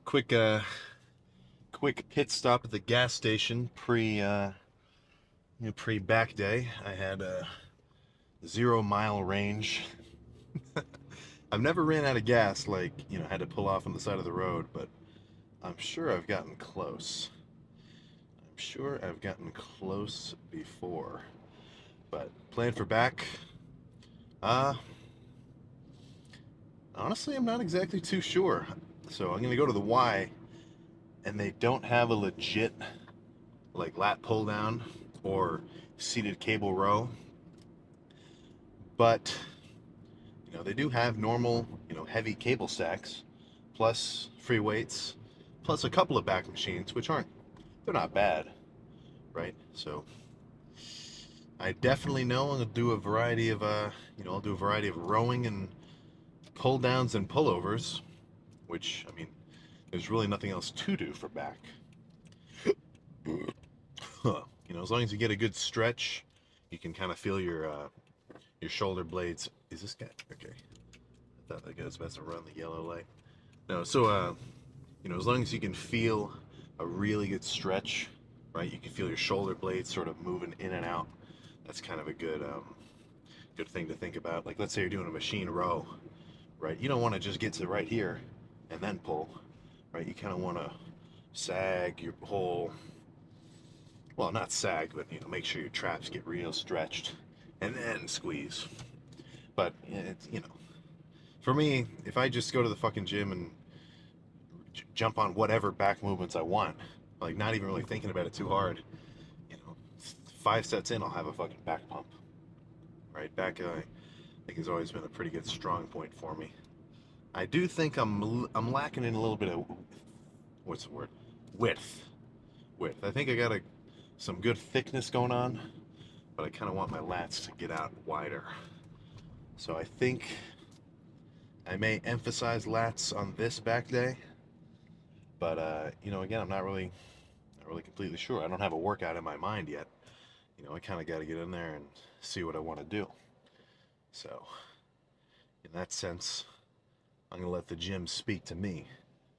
Quick pit stop at the gas station pre back day. I had a 0 mile range. I've never ran out of gas, like, had to pull off on the side of the road, but I'm sure I've gotten close. I'm sure I've gotten close before. But plan for back. Uh, Honestly, I'm not exactly too sure. So I'm gonna go to the Y, and they don't have a legit like lat pull down or seated cable row, but they do have normal, heavy cable stacks, plus free weights, plus a couple of back machines, which they're not bad, right? So I definitely know I'll do a variety of, I'll do a variety of rowing and pull downs and pullovers, which, I mean, there's really nothing else to do for back. As long as you get a good stretch, you can kind of feel your shoulder blades. Is this guy okay? I thought that guy was about to run the yellow light. No, so as long as you can feel a really good stretch, right? You can feel your shoulder blades sort of moving in and out. That's kind of a good thing to think about. Like, let's say you're doing a machine row, right? You don't want to just get to right here and then pull, right? You kind of want to sag your whole, well, not sag, but make sure your traps get real stretched and then squeeze. But it's, for me, if I just go to the fucking gym and jump on whatever back movements I want, like not even really thinking about it too hard, 5 sets in, I'll have a fucking back pump. Right? Back, I think, has always been a pretty good strong point for me. I do think I'm lacking in a little bit of, what's the word? Width. I think I got some good thickness going on, but I kind of want my lats to get out wider. So I think I may emphasize lats on this back day, but again, I'm not really completely sure. I don't have a workout in my mind yet. I kind of got to get in there and see what I want to do. So, in that sense, I'm gonna let the gym speak to me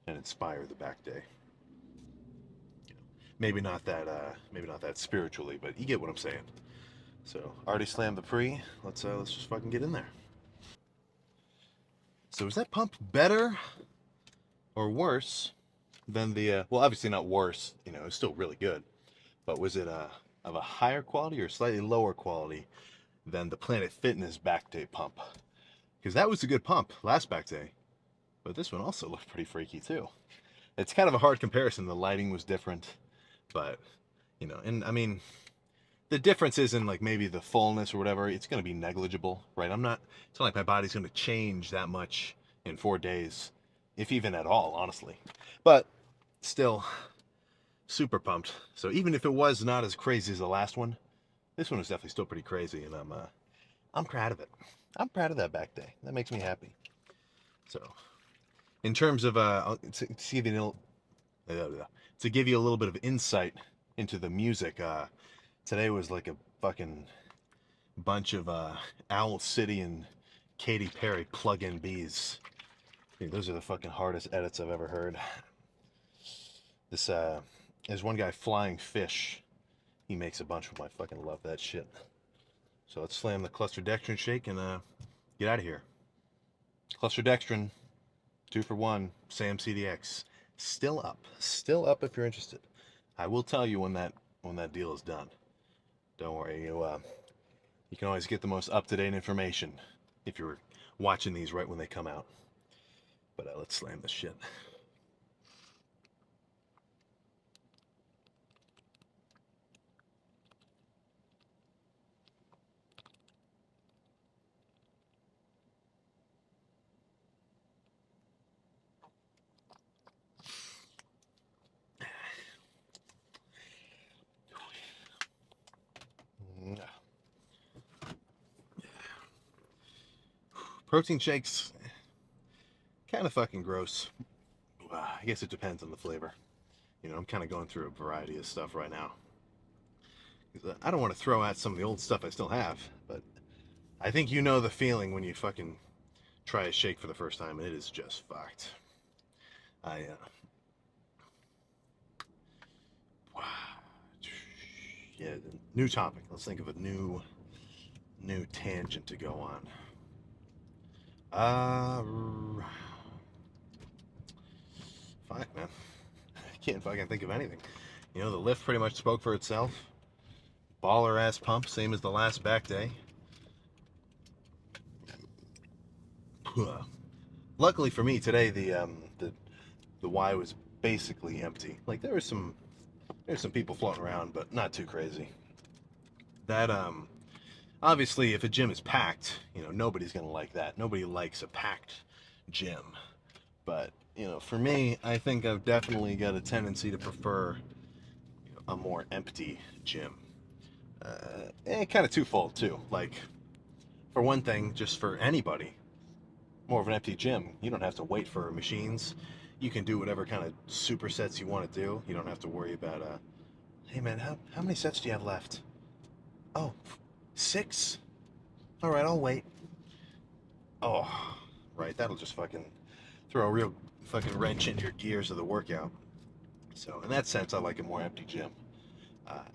and inspire the back day. Maybe not that spiritually, but you get what I'm saying. So, already slammed the pre. Let's just fucking get in there. So, is that pump better or worse than the? Well, obviously not worse. It's still really good. But was it of a higher quality or slightly lower quality than the Planet Fitness back day pump? Because that was a good pump last back day, but this one also looked pretty freaky too. It's kind of a hard comparison. The lighting was different, but and I mean, the difference isn't like maybe the fullness or whatever. It's going to be negligible, right? It's not like my body's going to change that much in 4 days, if even at all, honestly. But still, super pumped. So even if it was not as crazy as the last one, this one was definitely still pretty crazy, and I'm proud of it. I'm proud of that back day. That makes me happy. So, in terms of to give you a little bit of insight into the music, today was like a fucking bunch of Owl City and Katy Perry plug-in bees. Dude, those are the fucking hardest edits I've ever heard. There's one guy, Flying Fish. He makes a bunch of them. I fucking love that shit. So let's slam the cluster dextrin shake and get out of here. Cluster dextrin, 2 for 1, Sam CDX. Still up if you're interested. I will tell you when that deal is done. Don't worry, you can always get the most up-to-date information if you're watching these right when they come out. But let's slam this shit. Protein shakes, kind of fucking gross. I guess it depends on the flavor. I'm kind of going through a variety of stuff right now. I don't want to throw out some of the old stuff I still have, but I think you know the feeling when you fucking try a shake for the first time, and it is just fucked. Yeah, new topic. Let's think of a new tangent to go on. Fuck, man. I can't fucking think of anything. You know, the lift pretty much spoke for itself. Baller ass pump, same as the last back day. Luckily for me today, the Y was basically empty. Like there's some people floating around, but not too crazy. That obviously if a gym is packed, you know, nobody's gonna like that. Nobody likes a packed gym. But you know, for me, I think I've definitely got a tendency to prefer, you know, a more empty gym. And kind of twofold too. Like for one thing, just for anybody, more of an empty gym. You don't have to wait for machines. You can do whatever kind of supersets you want to do. You don't have to worry about hey man, how many sets do you have left? Oh, 6? All right, I'll wait. Oh, right, that'll just fucking throw a real fucking wrench into your gears of the workout. So in that sense, I like a more empty gym.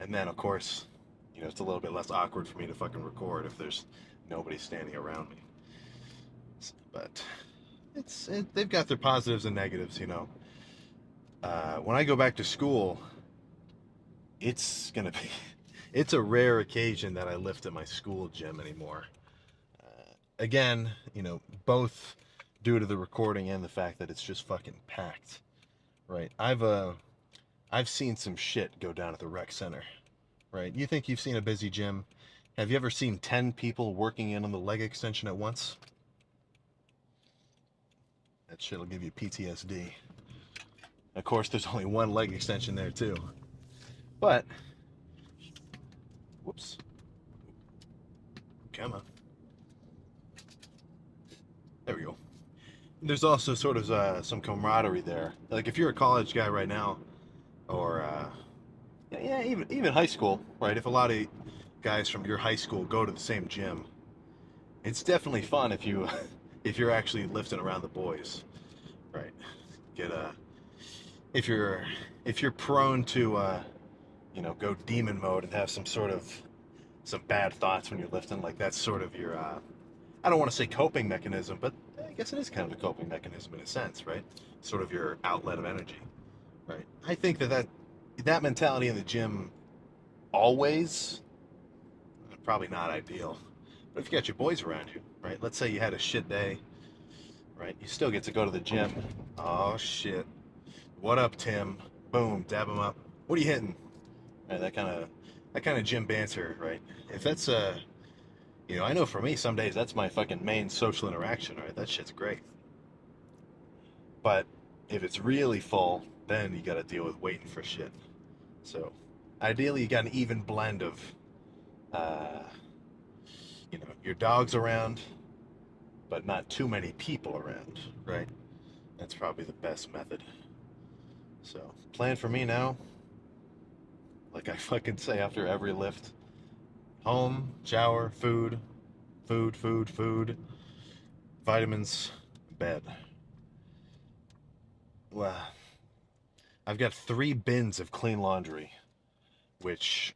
And then of course, you know, it's a little bit less awkward for me to fucking record if there's nobody standing around me. But they've got their positives and negatives, you know. When I go back to school, it's gonna be it's a rare occasion that I lift at my school gym anymore. Again, you know, both due to the recording and the fact that it's just fucking packed. Right? I've seen some shit go down at the rec center. Right? You think you've seen a busy gym? Have you ever seen 10 people working in on the leg extension at once? That shit'll give you PTSD. Of course, there's only one leg extension there too. But, whoops. Come on. There we go. There's also sort of some camaraderie there. Like if you're a college guy right now, or yeah, even high school, right? If a lot of guys from your high school go to the same gym, it's definitely fun if you if you're actually lifting around the boys, right? Get if you're prone to you know, go demon mode and have some bad thoughts when you're lifting, like that's sort of your I don't want to say coping mechanism, but I guess it is kind of a coping mechanism in a sense, right? Sort of your outlet of energy, right? I think that mentality in the gym always probably not ideal. But if you got your boys around you, right? Let's say you had a shit day, right? You still get to go to the gym. Oh shit. What up, Tim? Boom, dab him up. What are you hitting? Right, that kind of gym banter, right? If that's you know, I know for me, some days that's my fucking main social interaction, right? That shit's great. But if it's really full, then you got to deal with waiting for shit. So, ideally, you got an even blend of, uh, you know, your dog's around, but not too many people around, right? That's probably the best method. So, plan for me now, like I fucking say after every lift: home, shower, food, food, vitamins, bed. Well, I've got 3 bins of clean laundry, which,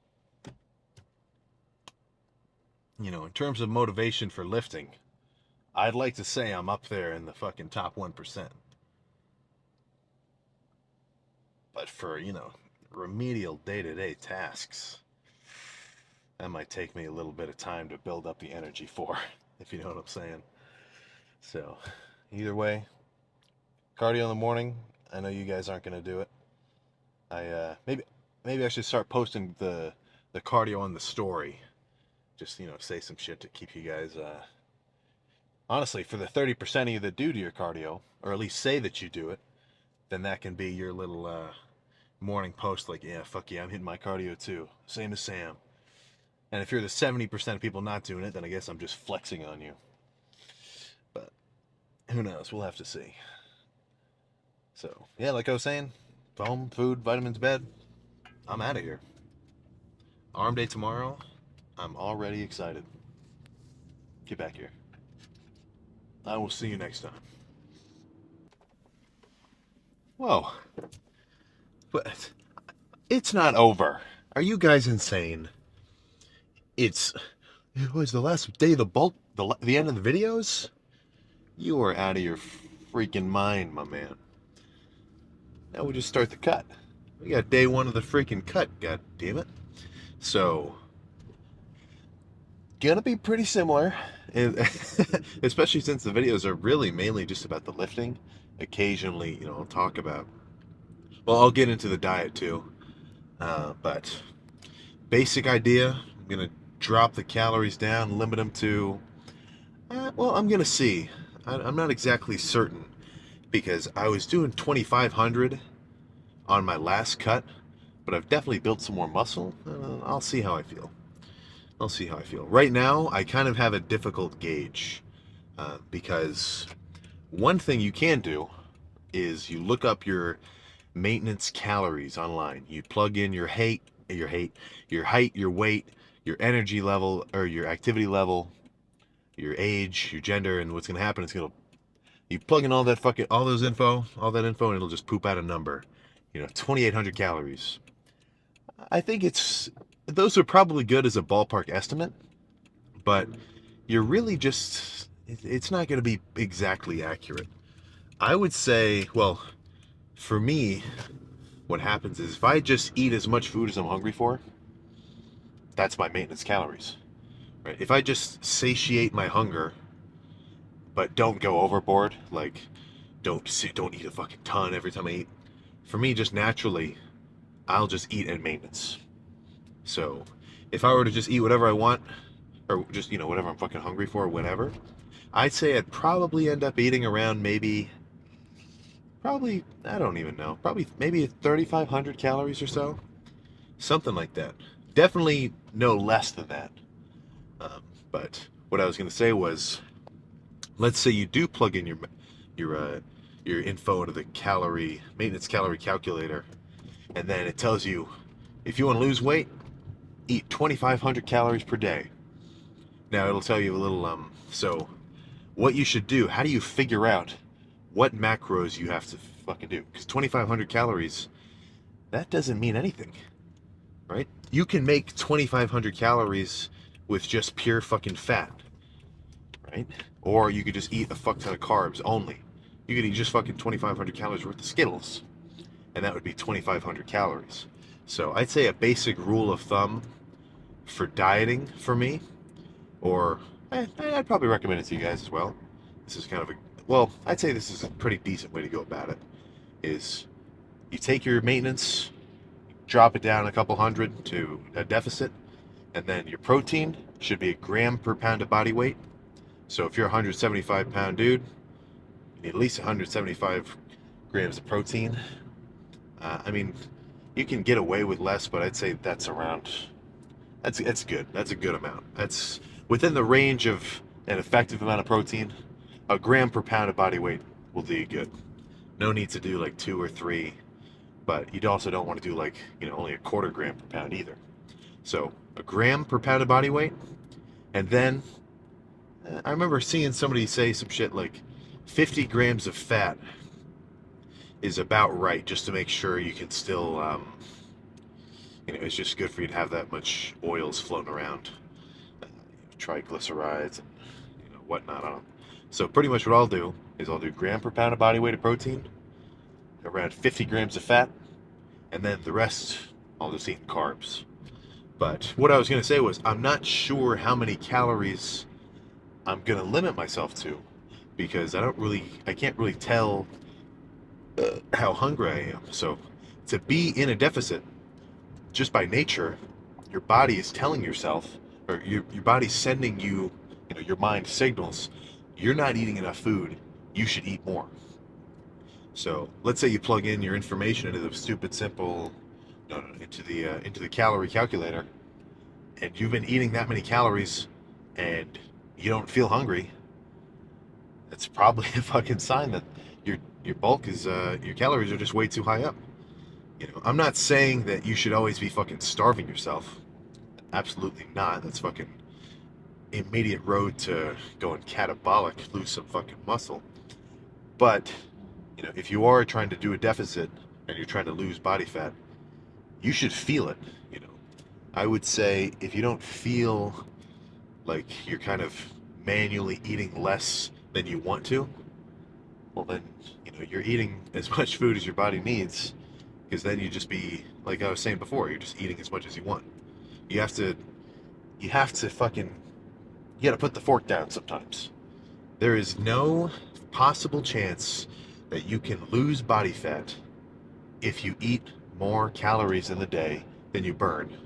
you know, in terms of motivation for lifting, I'd like to say I'm up there in the fucking top 1%. But for, you know, remedial day-to-day tasks, that might take me a little bit of time to build up the energy for, if you know what I'm saying. So, either way, cardio in the morning. I know you guys aren't going to do it. Maybe I should start posting the cardio on the story. Just, you know, say some shit to keep you guys honestly, for the 30% of you that do your cardio, or at least say that you do it, then that can be your little morning post, like, yeah, fuck yeah, I'm hitting my cardio too. Same as Sam. And if you're the 70% of people not doing it, then I guess I'm just flexing on you. But who knows? We'll have to see. So, yeah, like I was saying, home, food, vitamins, bed. I'm out of here. Arm day tomorrow. I'm already excited. Get back here. I will see you next time. Whoa. But it's not over. Are you guys insane? It was the last day of the bulk, the end of the videos? You are out of your freaking mind, my man. Now we just start the cut. We got day one of the freaking cut, god damn it. So, gonna be pretty similar, especially since the videos are really mainly just about the lifting. Occasionally, I'll talk about, well, I'll get into the diet too. But basic idea, I'm gonna drop the calories down, limit them to, well, I'm gonna see. I'm not exactly certain because I was doing 2,500 on my last cut, but I've definitely built some more muscle. I'll see how I feel. I'll see how I feel. Right now, I kind of have a difficult gauge because one thing you can do is you look up your maintenance calories online. You plug in your height, your weight, your energy level, or your activity level, your age, your gender, and what's gonna happen is you plug in all that all that info, and it'll just poop out a number. 2,800 calories. I think those are probably good as a ballpark estimate, but you're really it's not going to be exactly accurate. I would say, well, for me, what happens is if I just eat as much food as I'm hungry for, that's my maintenance calories, right? If I just satiate my hunger, but don't go overboard, like don't eat a fucking ton every time I eat. For me, just naturally, I'll just eat at maintenance. So if I were to just eat whatever I want, or just, whatever I'm fucking hungry for, whenever, I'd say I'd probably end up eating around I don't even know, probably maybe 3,500 calories or so. Something like that. Definitely no less than that. But what I was going to say was, let's say you do plug in your info into the maintenance calorie calculator, and then it tells you if you want to lose weight, eat 2,500 calories per day. Now it'll tell you a little so what you should do. How do you figure out what macros you have to fucking do? Because 2,500 calories, that doesn't mean anything, right? You can make 2,500 calories with just pure fucking fat, right? Or you could just eat a fuck ton of carbs only. You could eat just fucking 2,500 calories worth of Skittles, and that would be 2,500 calories. So I'd say a basic rule of thumb for dieting for me, or I'd probably recommend it to you guys as well. This is kind of I'd say this is a pretty decent way to go about it, is you take your maintenance, drop it down a couple hundred to a deficit, and then your protein should be a gram per pound of body weight. So if you're a 175 pound dude, you need at least 175 grams of protein. I mean, you can get away with less, but I'd say that's good. That's a good amount. That's within the range of an effective amount of protein. A gram per pound of body weight will do you good. No need to do like 2 or 3, but you also don't want to do like, only a quarter gram per pound either. So a gram per pound of body weight, and then I remember seeing somebody say some shit like 50 grams of fat is about right, just to make sure you can still, it's just good for you to have that much oils floating around, triglycerides and whatnot on them. So pretty much what I'll do is I'll do gram per pound of body weight of protein, around 50 grams of fat, and then the rest I'll just eat carbs. But what I was going to say was I'm not sure how many calories I'm going to limit myself to, because I can't really tell how hungry I am. So to be in a deficit, just by nature, your body is telling yourself, or your body's sending you, your mind signals, you're not eating enough food, you should eat more. So let's say you plug in your information into the stupid simple, into the calorie calculator, and you've been eating that many calories, and you don't feel hungry. That's probably a fucking sign that your bulk is your calories are just way too high up. I'm not saying that you should always be fucking starving yourself. Absolutely not. That's fucking immediate road to going catabolic, lose some fucking muscle. But if you are trying to do a deficit and you're trying to lose body fat, you should feel it. I would say if you don't feel like you're kind of manually eating less than you want to, well then, you're eating as much food as your body needs, because then you just be, like I was saying before, you're just eating as much as you want. You have to, you have to fucking, you gotta put the fork down sometimes. There is no possible chance that you can lose body fat if you eat more calories in the day than you burn.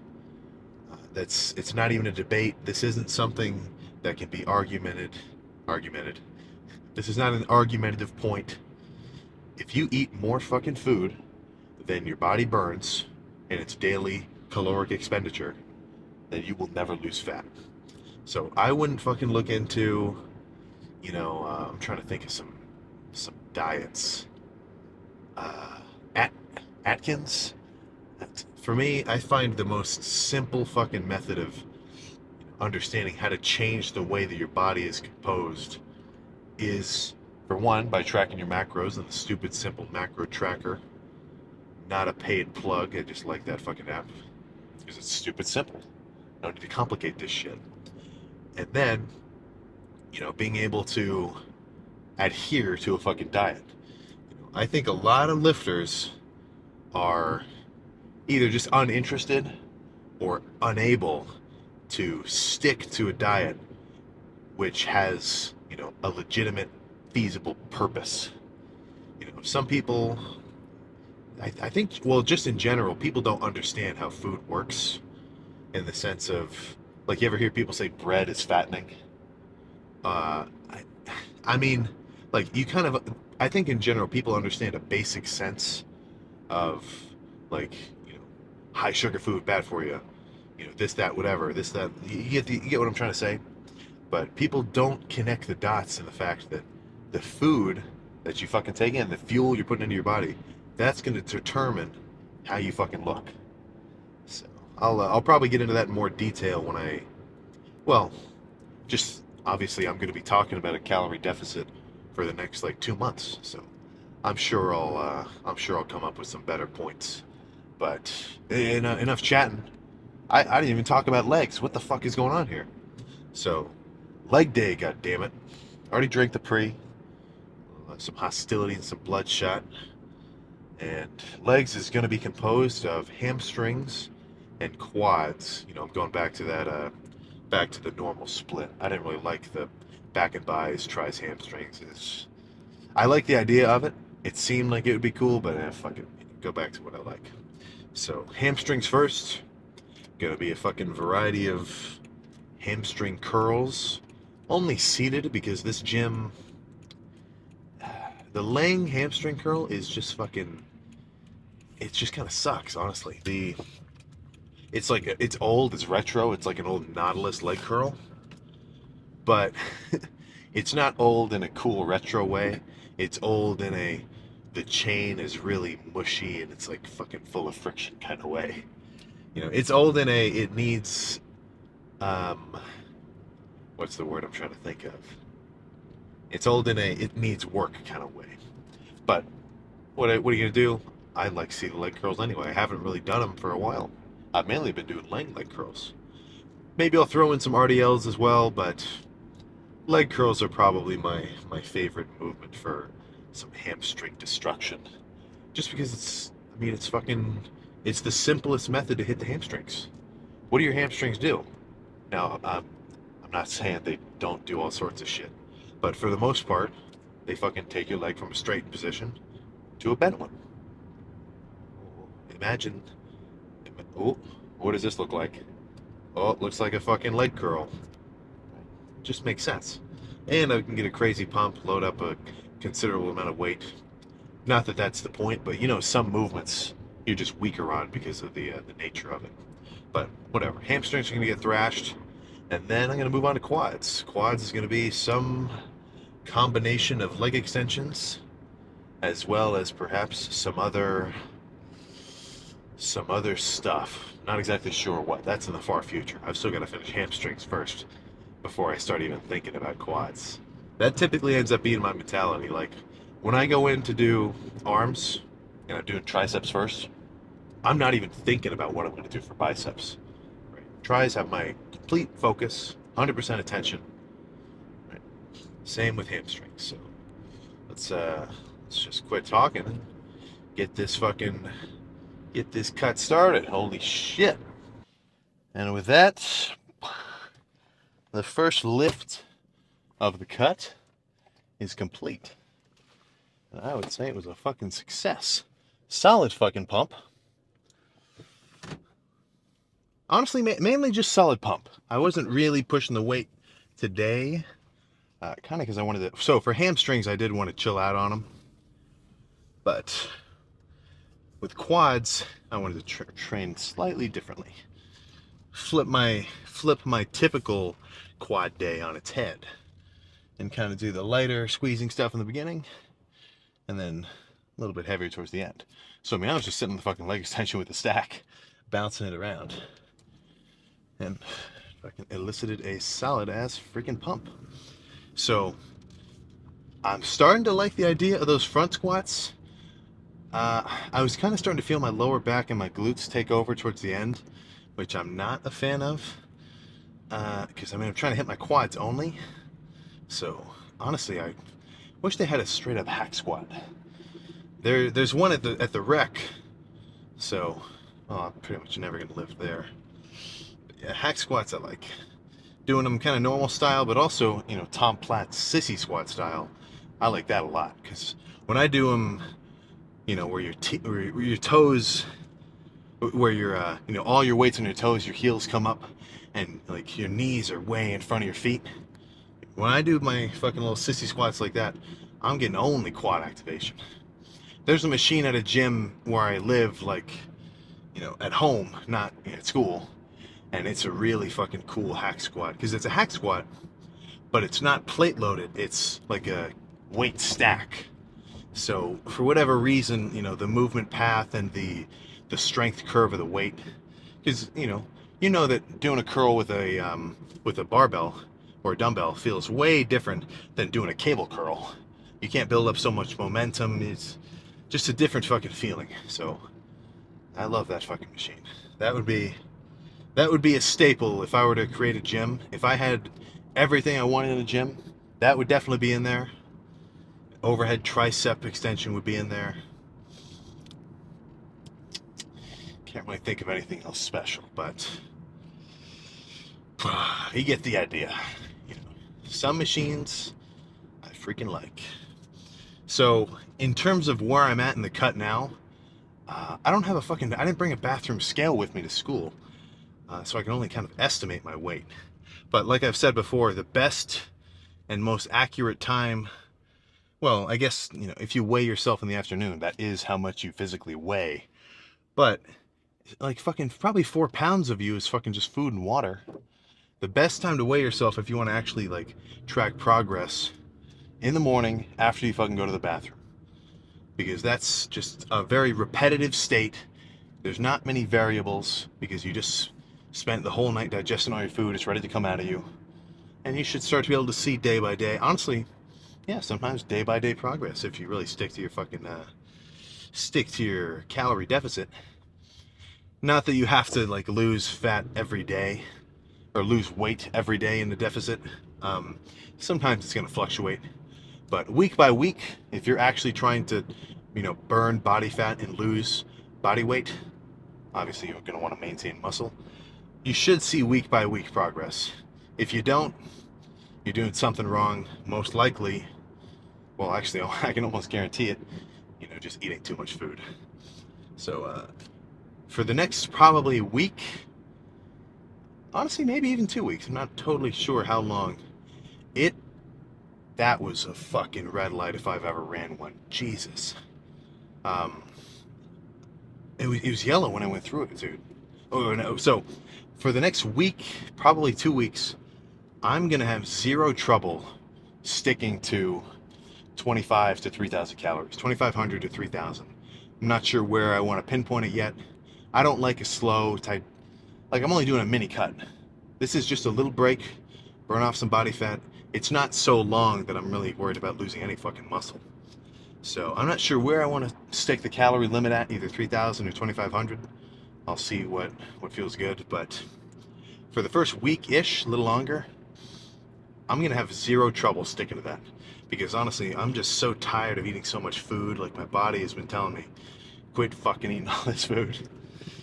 It's not even a debate. This isn't something that can be argumented. This is not an argumentative point. If you eat more fucking food than your body burns in its daily caloric expenditure, then you will never lose fat. So I wouldn't fucking look into, I'm trying to think of some diets. At Atkins. For me, I find the most simple fucking method of understanding how to change the way that your body is composed is, for one, by tracking your macros in the stupid simple macro tracker. Not a paid plug. I just like that fucking app because it's stupid simple. I don't need to complicate this shit. And then, being able to adhere to a fucking diet. I think a lot of lifters are either just uninterested or unable to stick to a diet which has, a legitimate, feasible purpose. Some people, I think, well, just in general, people don't understand how food works in the sense of, like, you ever hear people say bread is fattening? Uh, I, I mean, like, I think in general, people understand a basic sense of, like, high sugar food, bad for you, this, that, whatever, this, that, you get what I'm trying to say? But people don't connect the dots in the fact that the food that you fucking take in, the fuel you're putting into your body, that's going to determine how you fucking look. So I'll probably get into that in more detail when well, just obviously I'm going to be talking about a calorie deficit for the next like 2 months. So I'm sure I'll come up with some better points. But enough chatting. I didn't even talk about legs. What the fuck is going on here? So, leg day, goddammit. Already drank the pre. Some hostility and some bloodshot. And legs is going to be composed of hamstrings and quads. I'm going back to that, back to the normal split. I didn't really like the back and buys, tries hamstrings. I like the idea of it. It seemed like it would be cool, but fuck it. Go back to what I like. So, hamstrings first. Gonna be a fucking variety of hamstring curls. Only seated because this gym, the laying hamstring curl is just fucking, it just kind of sucks, honestly. It's like, it's old, it's retro, it's like an old Nautilus leg curl. But it's not old in a cool retro way. It's old in the chain is really mushy and it's like fucking full of friction kind of way. It's old in it needs, what's the word I'm trying to think of? It's old in it needs work kind of way. But what are you gonna do? I like seated leg curls anyway. I haven't really done them for a while. I've mainly been doing laying leg curls. Maybe I'll throw in some RDLs as well, but leg curls are probably my favorite movement for some hamstring destruction. Just because it's the simplest method to hit the hamstrings. What do your hamstrings do? Now, I'm not saying they don't do all sorts of shit, but for the most part, they fucking take your leg from a straight position to a bent one. Imagine, oh, what does this look like? Oh, it looks like a fucking leg curl. It just makes sense. And I can get a crazy pump, load up a considerable amount of weight. Not that that's the point, but some movements you're just weaker on because of the nature of it. But whatever. Hamstrings are going to get thrashed. And then I'm going to move on to quads. Quads is going to be some combination of leg extensions as well as perhaps some other stuff. Not exactly sure what. That's in the far future. I've still got to finish hamstrings first before I start even thinking about quads. That typically ends up being my mentality. Like, when I go in to do arms, and I'm doing triceps first, I'm not even thinking about what I'm going to do for biceps. Tries have my complete focus, 100% attention. Right. Same with hamstrings. So let's just quit talking and get this cut started. Holy shit. And with that, the first lift of the cut is complete. And I would say it was a fucking success. Solid fucking pump. Honestly, mainly just solid pump. I wasn't really pushing the weight today. Kind of because I wanted to... So for hamstrings, I did want to chill out on them. But with quads, I wanted to train slightly differently. Flip my typical quad day on its head. And kind of do the lighter squeezing stuff in the beginning. And then a little bit heavier towards the end. So, I mean, I was just sitting on the fucking leg extension with the stack. Bouncing it around. And fucking elicited a solid ass freaking pump. So I'm starting to like the idea of those front squats. I was kind of starting to feel my lower back and my glutes take over towards the end, which I'm not a fan of. Because I mean, I'm trying to hit my quads only. So honestly, I wish they had a straight up hack squat. There's one at the rec. So I'm pretty much never gonna lift there. Yeah, hack squats I like. Doing them kind of normal style, but also, you know, Tom Platt's sissy squat style. I like that a lot, because when I do them, you know, where your toes, where your, you know, all your weight's on your toes, your heels come up, and like your knees are way in front of your feet. When I do my fucking little sissy squats like that, I'm getting only quad activation. There's a machine at a gym where I live, like, you know, at home, not at school. And it's a really fucking cool hack squat, because it's a hack squat, but it's not plate loaded. It's like a weight stack. So for whatever reason, you know, the movement path and the strength curve of the weight, because you know that doing a curl with a barbell or a dumbbell feels way different than doing a cable curl. You can't build up so much momentum. It's just a different fucking feeling. So I love that fucking machine. That would be a staple if I were to create a gym. If I had everything I wanted in a gym, that would definitely be in there. Overhead tricep extension would be in there. Can't really think of anything else special, but you get the idea. You know, some machines I freaking like. So in terms of where I'm at in the cut now, I didn't bring a bathroom scale with me to school. So I can only kind of estimate my weight. But like I've said before, the best and most accurate time, well, I guess, you know, if you weigh yourself in the afternoon, that is how much you physically weigh. But like fucking probably 4 pounds of you is fucking just food and water. The best time to weigh yourself, if you want to actually like track progress, in the morning after you fucking go to the bathroom. Because that's just a very repetitive state. There's not many variables, because you just spent the whole night digesting all your food. It's ready to come out of you. And you should start to be able to see day by day. Honestly, yeah, sometimes day by day progress if you really stick to your calorie deficit. Not that you have to like lose fat every day or lose weight every day in the deficit. Sometimes it's going to fluctuate. But week by week, if you're actually trying to, you know, burn body fat and lose body weight, obviously you're going to want to maintain muscle. You should see week by week progress. If you don't, you're doing something wrong. Most likely, well, actually, I can almost guarantee it, you know, just eating too much food. So, for the next probably week, honestly, maybe even 2 weeks, I'm not totally sure how long, that was a fucking red light if I've ever ran one. Jesus. It was yellow when I went through it, dude. Oh, no. So, for the next week, probably 2 weeks, I'm going to have zero trouble sticking to 25 to 3,000 calories. 2,500 to 3,000. I'm not sure where I want to pinpoint it yet. I don't like a slow type. Like, I'm only doing a mini cut. This is just a little break, burn off some body fat. It's not so long that I'm really worried about losing any fucking muscle. So I'm not sure where I want to stick the calorie limit at, either 3,000 or 2,500. I'll see what feels good, but for the first week-ish, a little longer, I'm gonna have zero trouble sticking to that. Because honestly, I'm just so tired of eating so much food. Like, my body has been telling me, quit fucking eating all this food.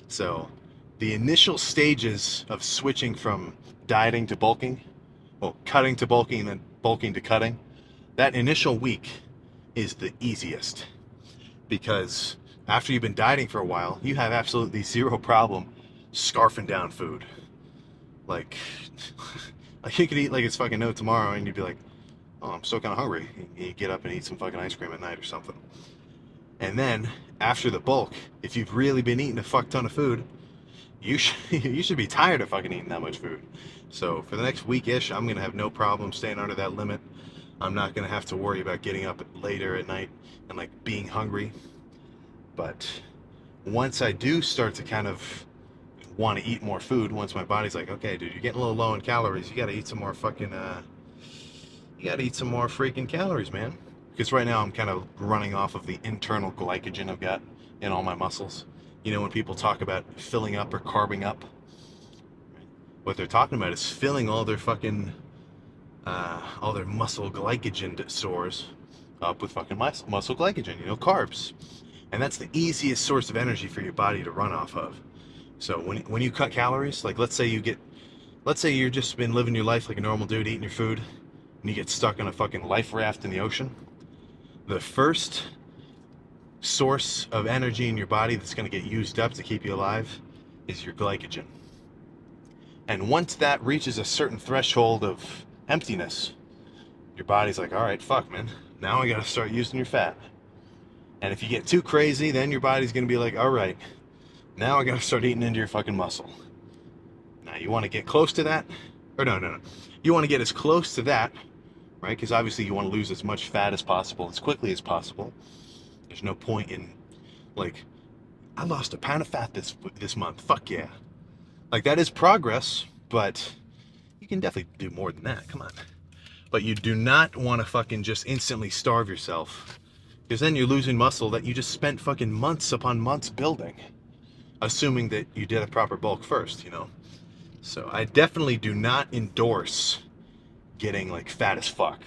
So the initial stages of switching from dieting to bulking, well, cutting to bulking and then bulking to cutting, that initial week is the easiest. Because after you've been dieting for a while, you have absolutely zero problem scarfing down food. Like, like you could eat like it's fucking no tomorrow, and you'd be like, oh, I'm still kind of hungry. You get up and eat some fucking ice cream at night or something. And then after the bulk, if you've really been eating a fuck ton of food, you should be tired of fucking eating that much food. So for the next week-ish, I'm gonna have no problem staying under that limit. I'm not gonna have to worry about getting up later at night and like being hungry. But once I do start to kind of want to eat more food, once my body's like, okay, dude, you're getting a little low in calories, you gotta eat some more fucking, you gotta eat some more freaking calories, man. Because right now I'm kind of running off of the internal glycogen I've got in all my muscles. You know, when people talk about filling up or carbing up, what they're talking about is filling all their fucking, all their muscle glycogen stores up with fucking muscle glycogen, you know, carbs. And that's the easiest source of energy for your body to run off of. So when you cut calories, like let's say you've just been living your life like a normal dude, eating your food, and you get stuck on a fucking life raft in the ocean, the first source of energy in your body that's going to get used up to keep you alive is your glycogen. And once that reaches a certain threshold of emptiness, your body's like, all right, fuck, man, now I got to start using your fat. And if you get too crazy, then your body's going to be like, all right, now I got to start eating into your fucking muscle. Now you want to get close to that, or no. You want to get as close to that, right? Because obviously you want to lose as much fat as possible, as quickly as possible. There's no point in, like, I lost a pound of fat this month. Fuck yeah. Like, that is progress, but you can definitely do more than that. Come on. But you do not want to fucking just instantly starve yourself, because then you're losing muscle that you just spent fucking months upon months building, assuming that you did a proper bulk first, you know? So I definitely do not endorse getting like fat as fuck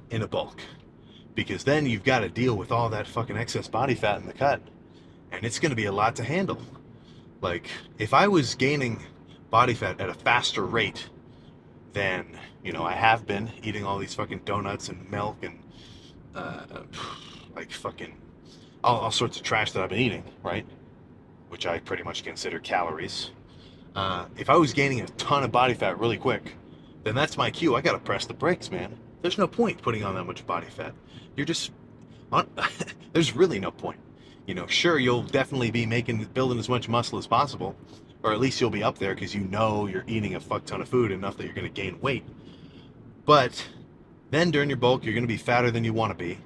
in a bulk, because then you've got to deal with all that fucking excess body fat in the cut, and it's going to be a lot to handle. Like, if I was gaining body fat at a faster rate than, you know, I have been eating all these fucking donuts and milk and like fucking all sorts of trash that I've been eating, right? Which I pretty much consider calories. If I was gaining a ton of body fat really quick, then that's my cue. I gotta press the brakes, man. There's no point putting on that much body fat. You're just there's really no point. You know, sure, you'll definitely be building as much muscle as possible, or at least you'll be up there because you know you're eating a fuck ton of food, enough that you're gonna gain weight. But then during your bulk, you're gonna be fatter than you want to be,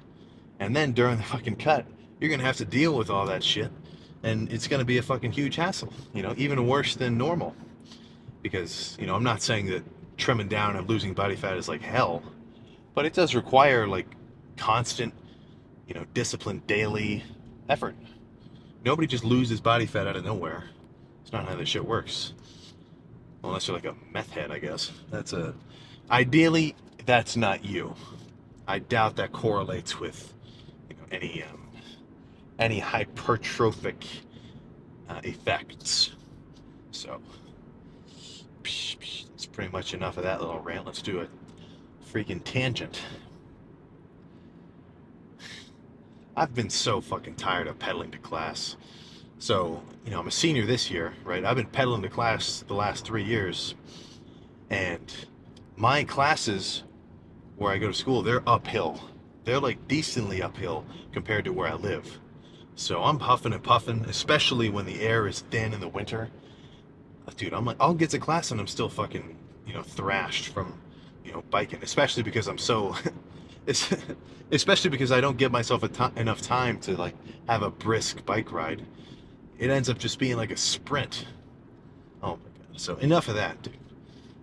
and then during the fucking cut, you're gonna have to deal with all that shit, and it's gonna be a fucking huge hassle. You know, even worse than normal. Because, you know, I'm not saying that trimming down and losing body fat is like hell, but it does require like constant, you know, disciplined daily effort. Nobody just loses body fat out of nowhere. It's not how this shit works. Unless you're like a meth head, I guess. Ideally, that's not you. I doubt that correlates with, you know, any hypertrophic effects. So that's pretty much enough of that little rant. Let's do a freaking tangent. I've been so fucking tired of pedaling to class. So, you know, I'm a senior this year, right? I've been pedaling to class the last 3 years, and my classes where I go to school, they're uphill. They're like decently uphill compared to where I live. So I'm huffing and puffing, especially when the air is thin in the winter. Dude, I'm like, I'll get to class and I'm still fucking, you know, thrashed from, you know, biking, especially because I'm so, especially because I don't give myself enough time to like have a brisk bike ride. It ends up just being like a sprint. Oh my God. So enough of that, dude.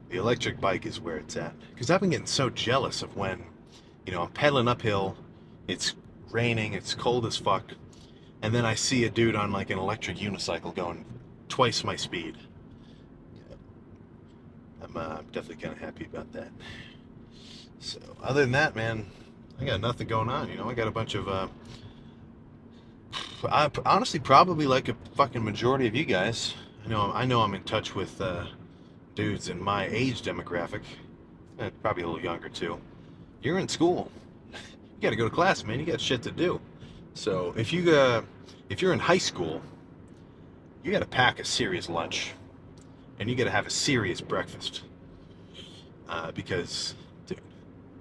The electric bike is where it's at. Because I've been getting so jealous of when, you know, I'm pedaling uphill, it's raining, it's cold as fuck, and then I see a dude on like an electric unicycle going twice my speed. I'm definitely kind of happy about that. So other than that, man, I got nothing going on. You know, I got a bunch of. I honestly probably like a fucking majority of you guys. I know I'm in touch with dudes in my age demographic, probably a little younger too. You're in school. You got to go to class, man. You got shit to do. So if you're in high school, you got to pack a serious lunch, and you got to have a serious breakfast, because dude,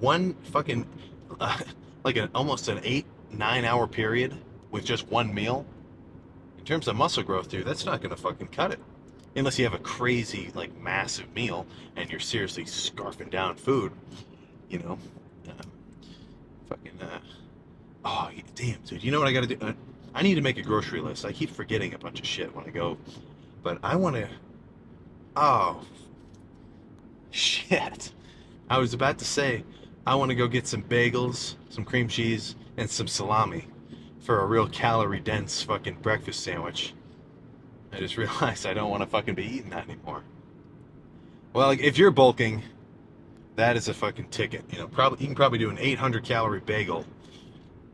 one fucking like almost an 8-9 hour period with just one meal, in terms of muscle growth, dude, that's not gonna fucking cut it. Unless you have a crazy, like, massive meal and you're seriously scarfing down food, you know. Um, fucking, oh, damn, dude. You know what I gotta do? I need to make a grocery list. I keep forgetting a bunch of shit when I go, but I wanna. Oh, shit. I was about to say, I wanna go get some bagels, some cream cheese, and some salami for a real calorie dense fucking breakfast sandwich. I just realized I don't want to fucking be eating that anymore. Well, like, if you're bulking, that is a fucking ticket. You know, probably you can probably do an 800 calorie bagel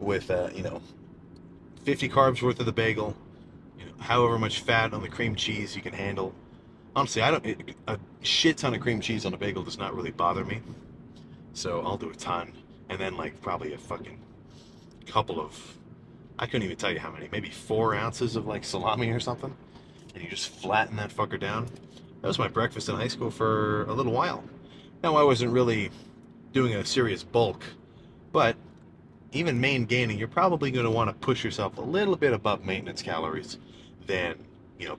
with 50 carbs worth of the bagel. You know, however much fat on the cream cheese you can handle. Honestly, a shit ton of cream cheese on a bagel does not really bother me. So I'll do a ton, and then like probably a fucking couple of, I couldn't even tell you how many, maybe 4 ounces of like salami or something, and you just flatten that fucker down. That was my breakfast in high school for a little while. Now, I wasn't really doing a serious bulk, but even main gaining, you're probably going to want to push yourself a little bit above maintenance calories than,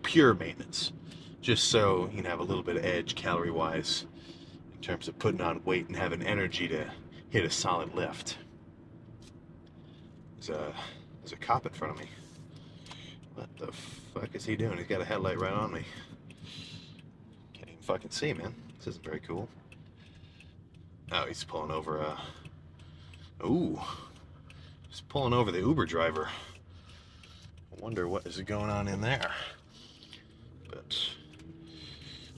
pure maintenance, just so you can have a little bit of edge calorie wise in terms of putting on weight and having energy to hit a solid lift. There's a cop in front of me. What the fuck is he doing? He's got a headlight right on me. Can't even fucking see, man. This isn't very cool. Oh, he's pulling over, ooh. He's pulling over the Uber driver. I wonder what is going on in there. But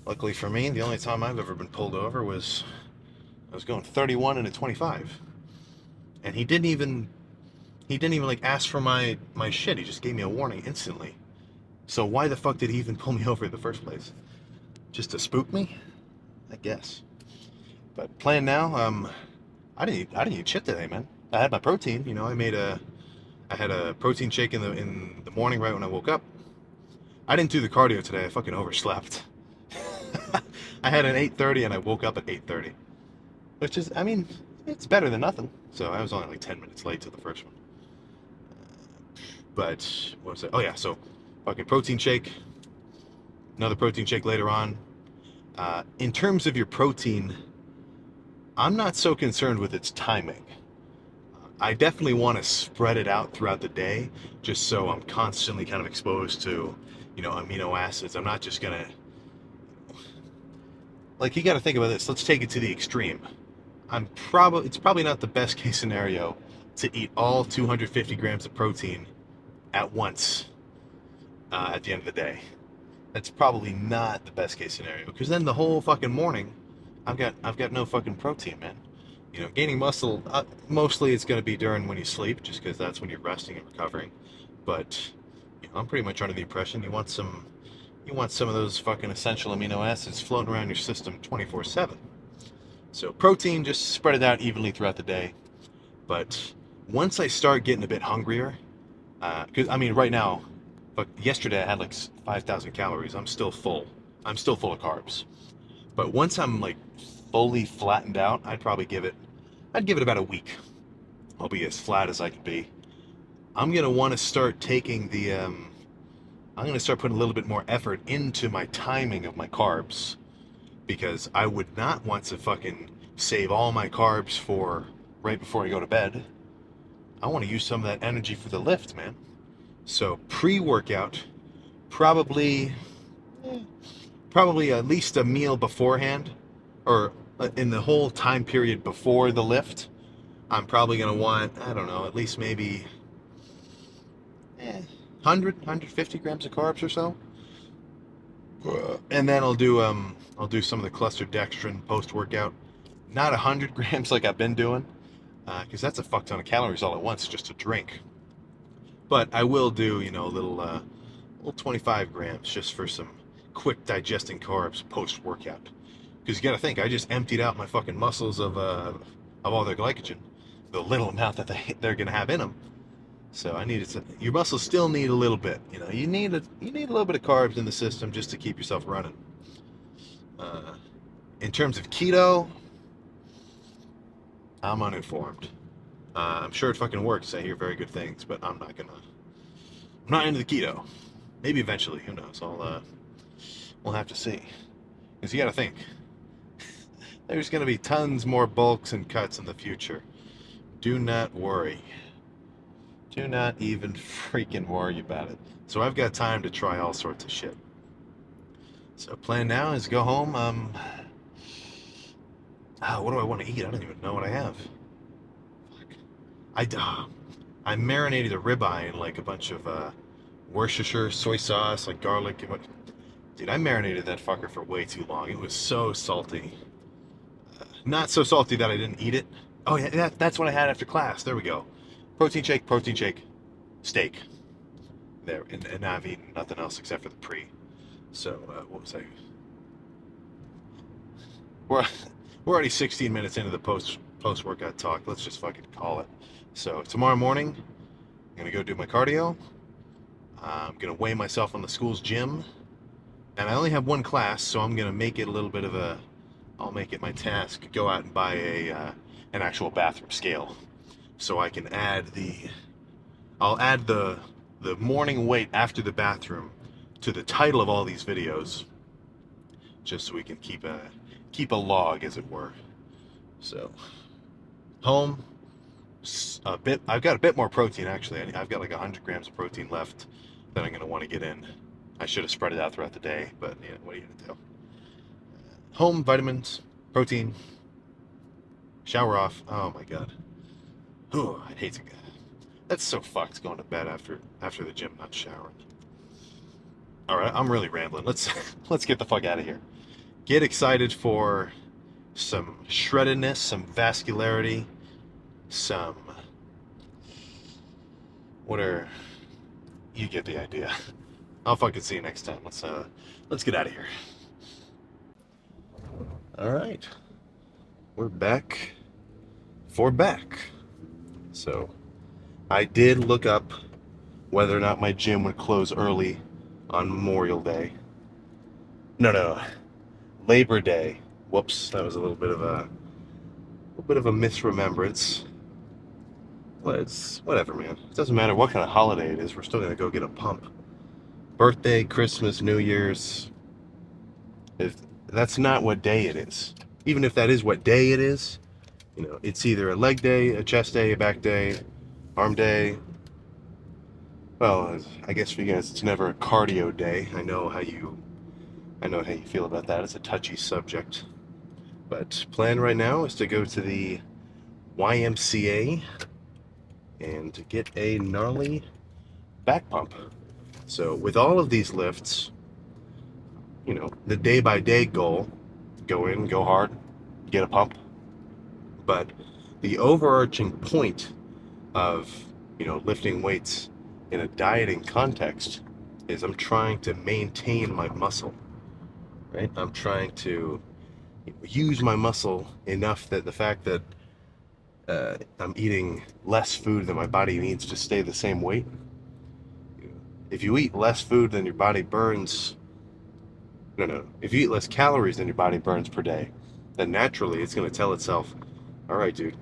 luckily for me, the only time I've ever been pulled over was I was going 31 and a 25. And he didn't even like ask for my shit. He just gave me a warning instantly. So why the fuck did he even pull me over in the first place? Just to spook me? I guess. But plan now, I didn't eat shit today, man. I had my protein, I had a protein shake in the morning right when I woke up. I didn't do the cardio today. I fucking overslept. I had an 8:30 and I woke up at 8:30. Which is, it's better than nothing. So I was only like 10 minutes late to the first one. But what was it? Oh yeah, so fucking protein shake. Another protein shake later on. In terms of your protein, I'm not so concerned with its timing. I definitely want to spread it out throughout the day, just so I'm constantly kind of exposed to, amino acids. I'm not just gonna, like, you got to think about this. Let's take it to the extreme. It's probably not the best case scenario to eat all 250 grams of protein at once at the end of the day. That's probably not the best case scenario, because then the whole fucking morning, I've got no fucking protein, man. Gaining muscle, mostly it's going to be during when you sleep, just because that's when you're resting and recovering. But I'm pretty much under the impression you want some of those fucking essential amino acids floating around your system 24/7. So protein, just spread it out evenly throughout the day. But once I start getting a bit hungrier, because right now, yesterday I had like 5,000 calories. I'm still full. I'm still full of carbs. But once I'm like fully flattened out, I'd give it about a week. I'll be as flat as I can be. I'm gonna want to start taking I'm gonna start putting a little bit more effort into my timing of my carbs, because I would not want to fucking save all my carbs for right before I go to bed. I want to use some of that energy for the lift, man. So pre-workout, probably at least a meal beforehand, or in the whole time period before the lift. I'm probably going to want, I don't know, at least maybe 100, 150 grams of carbs or so. And then I'll do some of the cluster dextrin post workout. Not 100 grams like I've been doing, because that's a fuck ton of calories all at once just to drink. But I will do, a little 25 grams just for some quick digesting carbs post workout. Because you got to think, I just emptied out my fucking muscles of all their glycogen, the little amount that they're gonna have in them. So I needed to. Your muscles still need a little bit. You need a little bit of carbs in the system just to keep yourself running. Uh, in terms of keto, I'm uninformed. I'm sure it fucking works. I hear very good things, but I'm not into the keto. Maybe eventually. Who knows? We'll have to see. Because you got to think, there's going to be tons more bulks and cuts in the future. Do not worry. Do not even freaking worry about it. So I've got time to try all sorts of shit. So plan now is go home. What do I want to eat? I don't even know what I have. I marinated a ribeye in like a bunch of Worcestershire soy sauce, like garlic. Dude, I marinated that fucker for way too long. It was so salty. Not so salty that I didn't eat it. Oh yeah, that's what I had after class. There we go. Protein shake, steak. There, and I've eaten nothing else except for the pre. So what was I? We're we're already 16 minutes into the post workout talk. Let's just fucking call it. So tomorrow morning, I'm gonna go do my cardio. I'm gonna weigh myself on the school's gym, and I only have one class, so I'm gonna make it a little bit of a. I'll make it my task to go out and buy an actual bathroom scale, so I can add I'll add the morning weight after the bathroom to the title of all these videos, just so we can keep a log, as it were. So home. I've got a bit more protein actually. I've got like 100 grams of protein left that I'm going to want to get in. I should have spread it out throughout the day, but yeah, what are you going to do? Home, vitamins, protein, shower off. Oh my god. Oh, I'd hate to go. That's so fucked going to bed after the gym not showering. All right, I'm really rambling. Let's get the fuck out of here. Get excited for some shreddedness, some vascularity, some you get the idea. I'll fucking see you next time. Let's get out of here. All right, we're back for back. So I did look up whether or not my gym would close early on Memorial Day. No, Labor Day. Whoops, that was a little bit of a misremembrance. Well, it's whatever, man. It doesn't matter what kind of holiday it is. We're still gonna go get a pump. Birthday, Christmas, New Year's. If that's not what day it is, even if that is what day it is, it's either a leg day, a chest day, a back day, arm day. Well, I guess for you guys, it's never a cardio day. I know how you feel about that. It's a touchy subject. But plan right now is to go to the YMCA and to get a gnarly back pump. So with all of these lifts, the day by day goal, go in, go hard, get a pump. But the overarching point of, lifting weights in a dieting context is I'm trying to maintain my muscle, right? I'm trying to use my muscle enough that the fact that I'm eating less food than my body needs to stay the same weight. If you eat less food than your body burns, if you eat less calories than your body burns per day, then naturally it's going to tell itself, all right, dude,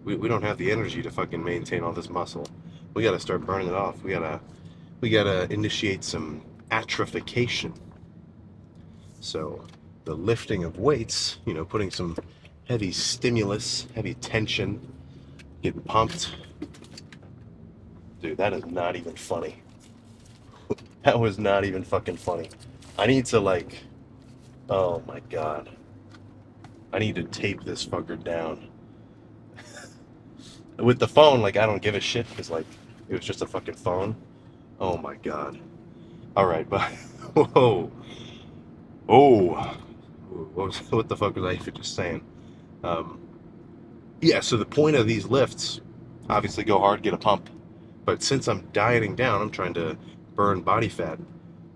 we don't have the energy to fucking maintain all this muscle. We got to start burning it off. We gotta initiate some atrophication. So the lifting of weights, putting some heavy stimulus, heavy tension, getting pumped. Dude, that is not even funny. That was not even fucking funny. I need to oh my god. I need to tape this fucker down. With the phone, I don't give a shit because it was just a fucking phone. Oh my god. All right, but whoa. Oh, what the fuck was I even just saying? Um, yeah, so the point of these lifts, obviously go hard, get a pump. But since I'm dieting down, I'm trying to burn body fat.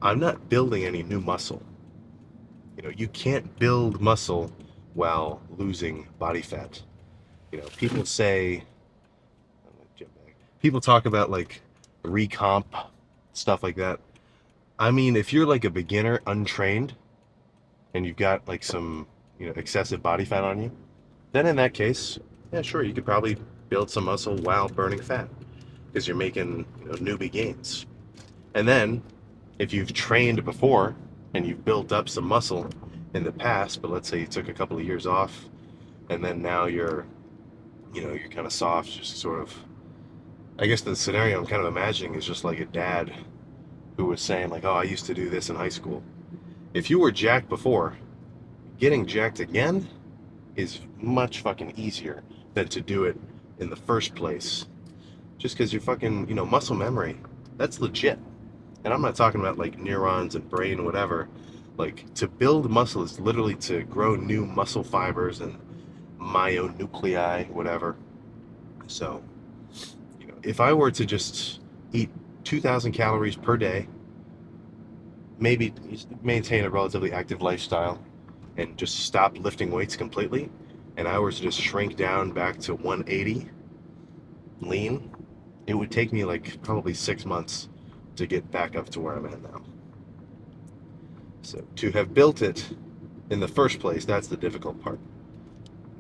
I'm not building any new muscle. You know, you can't build muscle while losing body fat. You know, people say, people talk about like recomp, stuff like that. I mean, if you're like a beginner, untrained, and you've got like some, excessive body fat on you, then in that case, yeah, sure, you could probably build some muscle while burning fat because you're making, newbie gains. And then if you've trained before and you've built up some muscle in the past, but let's say you took a couple of years off and then now you're kind of soft, just sort of, I guess the scenario I'm kind of imagining is just like a dad who was saying like, oh, I used to do this in high school. If you were jacked before, getting jacked again is much fucking easier than to do it in the first place. Just because your fucking, muscle memory, that's legit. And I'm not talking about like neurons and brain, whatever. Like to build muscle is literally to grow new muscle fibers and myonuclei, whatever. So, if I were to just eat 2,000 calories per day, maybe maintain a relatively active lifestyle, and just stop lifting weights completely, and I were to just shrink down back to 180 lean, it would take me like probably 6 months to get back up to where I'm at now. So to have built it in the first place, that's the difficult part.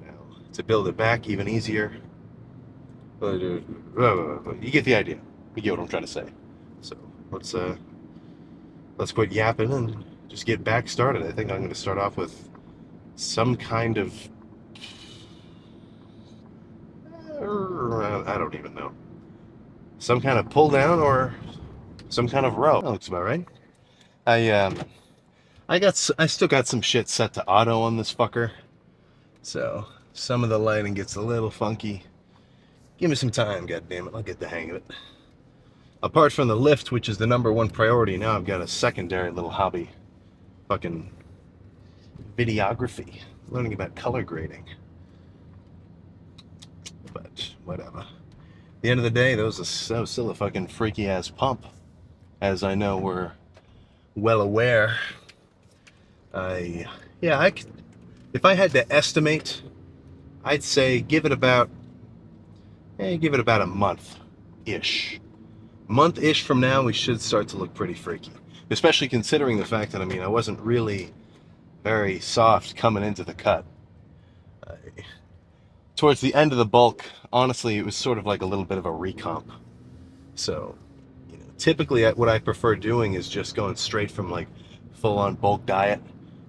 Now, to build it back, even easier. You get the idea. You get what I'm trying to say. So let's quit yapping and just get back started. I think I'm going to start off with some kind of, I don't even know, some kind of pull down or some kind of row. That looks about right. I still got some shit set to auto on this fucker, so some of the lighting gets a little funky. Give me some time, goddammit, I'll get the hang of it. Apart from the lift, which is the #1 priority, now I've got a secondary little hobby. Fucking videography. Learning about color grading. But, whatever. At the end of the day, that was still a fucking freaky ass pump. As I know we're well aware. If I had to estimate, I'd say give it about a month-ish. Month-ish from now, we should start to look pretty freaky. Especially considering the fact that, I wasn't really very soft coming into the cut. Towards the end of the bulk, honestly, it was sort of like a little bit of a recomp. So, typically what I prefer doing is just going straight from like full-on bulk diet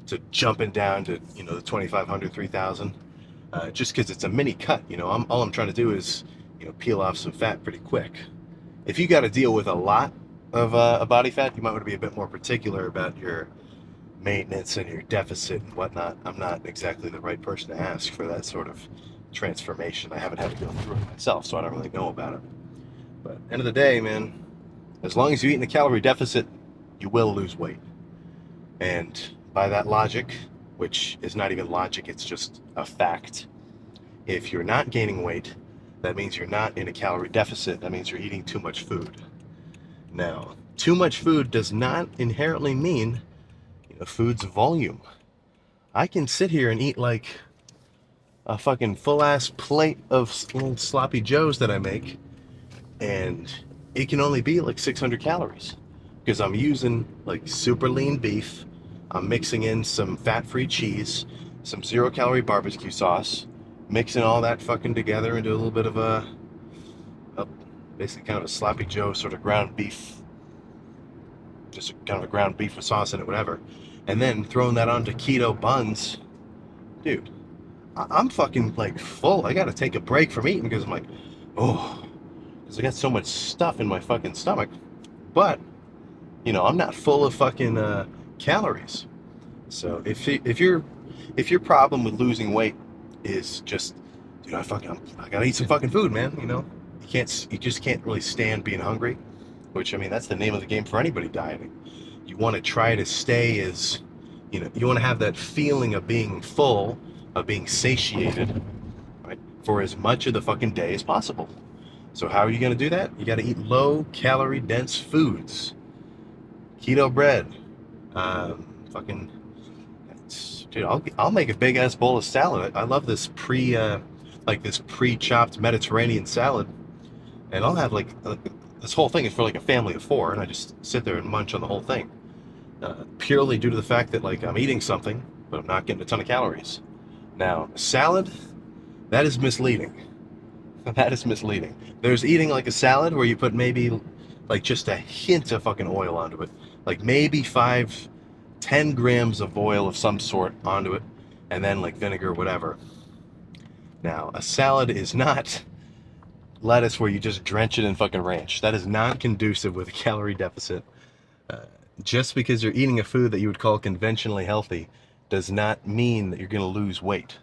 to jumping down to, the 2,500, 3,000. Just because it's a mini cut, all I'm trying to do is, peel off some fat pretty quick. If you got to deal with a lot of a body fat, you might want to be a bit more particular about your maintenance and your deficit and whatnot. I'm not exactly the right person to ask for that sort of transformation. I haven't had to go through it myself, so I don't really know about it. But end of the day, man, as long as you eat in a calorie deficit, you will lose weight. And by that logic, which is not even logic, it's just a fact, if you're not gaining weight, that means you're not in a calorie deficit. That means you're eating too much food. Now, too much food does not inherently mean, food's volume. I can sit here and eat like a fucking full-ass plate of sloppy joes that I make, and it can only be like 600 calories because I'm using like super lean beef. I'm mixing in some fat-free cheese, some 0-calorie barbecue sauce, mixing all that fucking together into a little bit of basically kind of a sloppy joe sort of ground beef, just kind of a ground beef with sauce in it, whatever, and then throwing that onto keto buns. Dude, I'm fucking like full. I gotta take a break from eating because I'm like, oh, because I got so much stuff in my fucking stomach. But, I'm not full of fucking calories. So if your problem with losing weight is just, dude, I gotta eat some fucking food, man. You just can't really stand being hungry, which that's the name of the game for anybody dieting. You want to try to stay as You know, you want to have that feeling of being full, of being satiated, right, for as much of the fucking day as possible. So how are you going to do that? You got to eat low calorie dense foods, keto bread, fucking, dude, I'll make a big ass bowl of salad. I love this like this pre-chopped Mediterranean salad, and I'll have like this whole thing is for like a family of 4, and I just sit there and munch on the whole thing, purely due to the fact that like I'm eating something, but I'm not getting a ton of calories. Now, salad, that is misleading. That is misleading. There's eating like a salad where you put maybe like just a hint of fucking oil onto it, like maybe 10 grams of oil of some sort onto it, and then like vinegar, whatever. Now, a salad is not lettuce where you just drench it in fucking ranch. That is not conducive with a calorie deficit. Just because you're eating a food that you would call conventionally healthy does not mean that you're going to lose weight,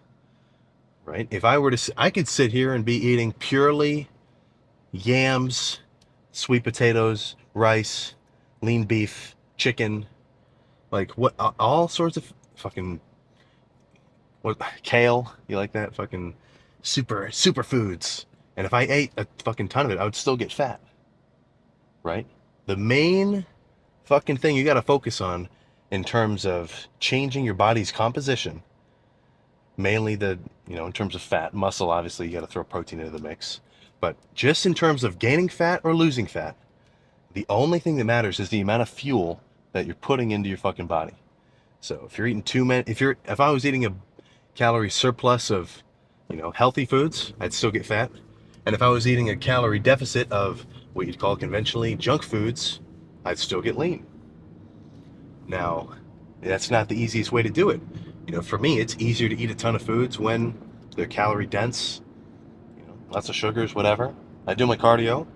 right? If I were to, I could sit here and be eating purely yams, sweet potatoes, rice, lean beef, chicken, like what, all sorts of fucking, what, kale, you like that? Fucking super foods. And if I ate a fucking ton of it, I would still get fat, right? The main fucking thing you got to focus on in terms of changing your body's composition, mainly in terms of fat, muscle, obviously you got to throw protein into the mix, but just in terms of gaining fat or losing fat, the only thing that matters is the amount of fuel that you're putting into your fucking body. So if you're eating if I was eating a calorie surplus of, healthy foods, I'd still get fat. And if I was eating a calorie deficit of what you'd call conventionally junk foods, I'd still get lean. Now, that's not the easiest way to do it. For me, it's easier to eat a ton of foods when they're calorie dense, lots of sugars, whatever. I do my cardio.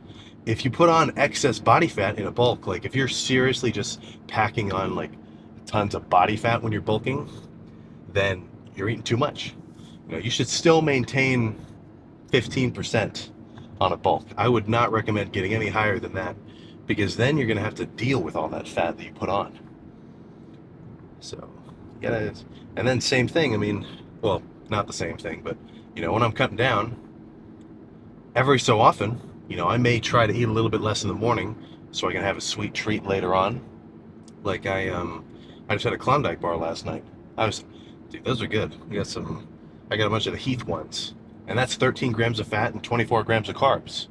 If you put on excess body fat in a bulk, like if you're seriously just packing on like tons of body fat when you're bulking, then you're eating too much. You should still maintain 15% on a bulk. I would not recommend getting any higher than that, because then you're going to have to deal with all that fat that you put on. So, yeah, and then same thing. I mean, well, not the same thing, but when I'm cutting down, every so often, I may try to eat a little bit less in the morning so I can have a sweet treat later on. Like I just had a Klondike bar last night. Dude, those are good. I got a bunch of the Heath ones, and that's 13 grams of fat and 24 grams of carbs.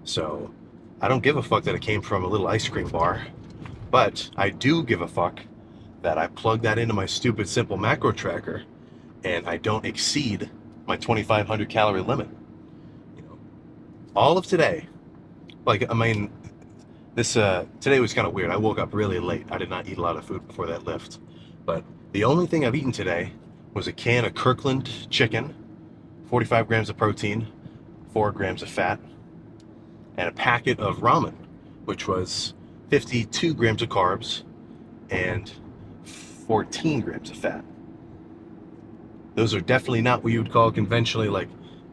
So I don't give a fuck that it came from a little ice cream bar, but I do give a fuck that I plug that into my stupid simple macro tracker and I don't exceed my 2,500 calorie limit. All of today, like, I mean, today was kind of weird. I woke up really late. I did not eat a lot of food before that lift, but the only thing I've eaten today was a can of Kirkland chicken, 45 grams of protein, 4 grams of fat, and a packet of ramen, which was 52 grams of carbs and 14 grams of fat. Those are definitely not what you would call conventionally like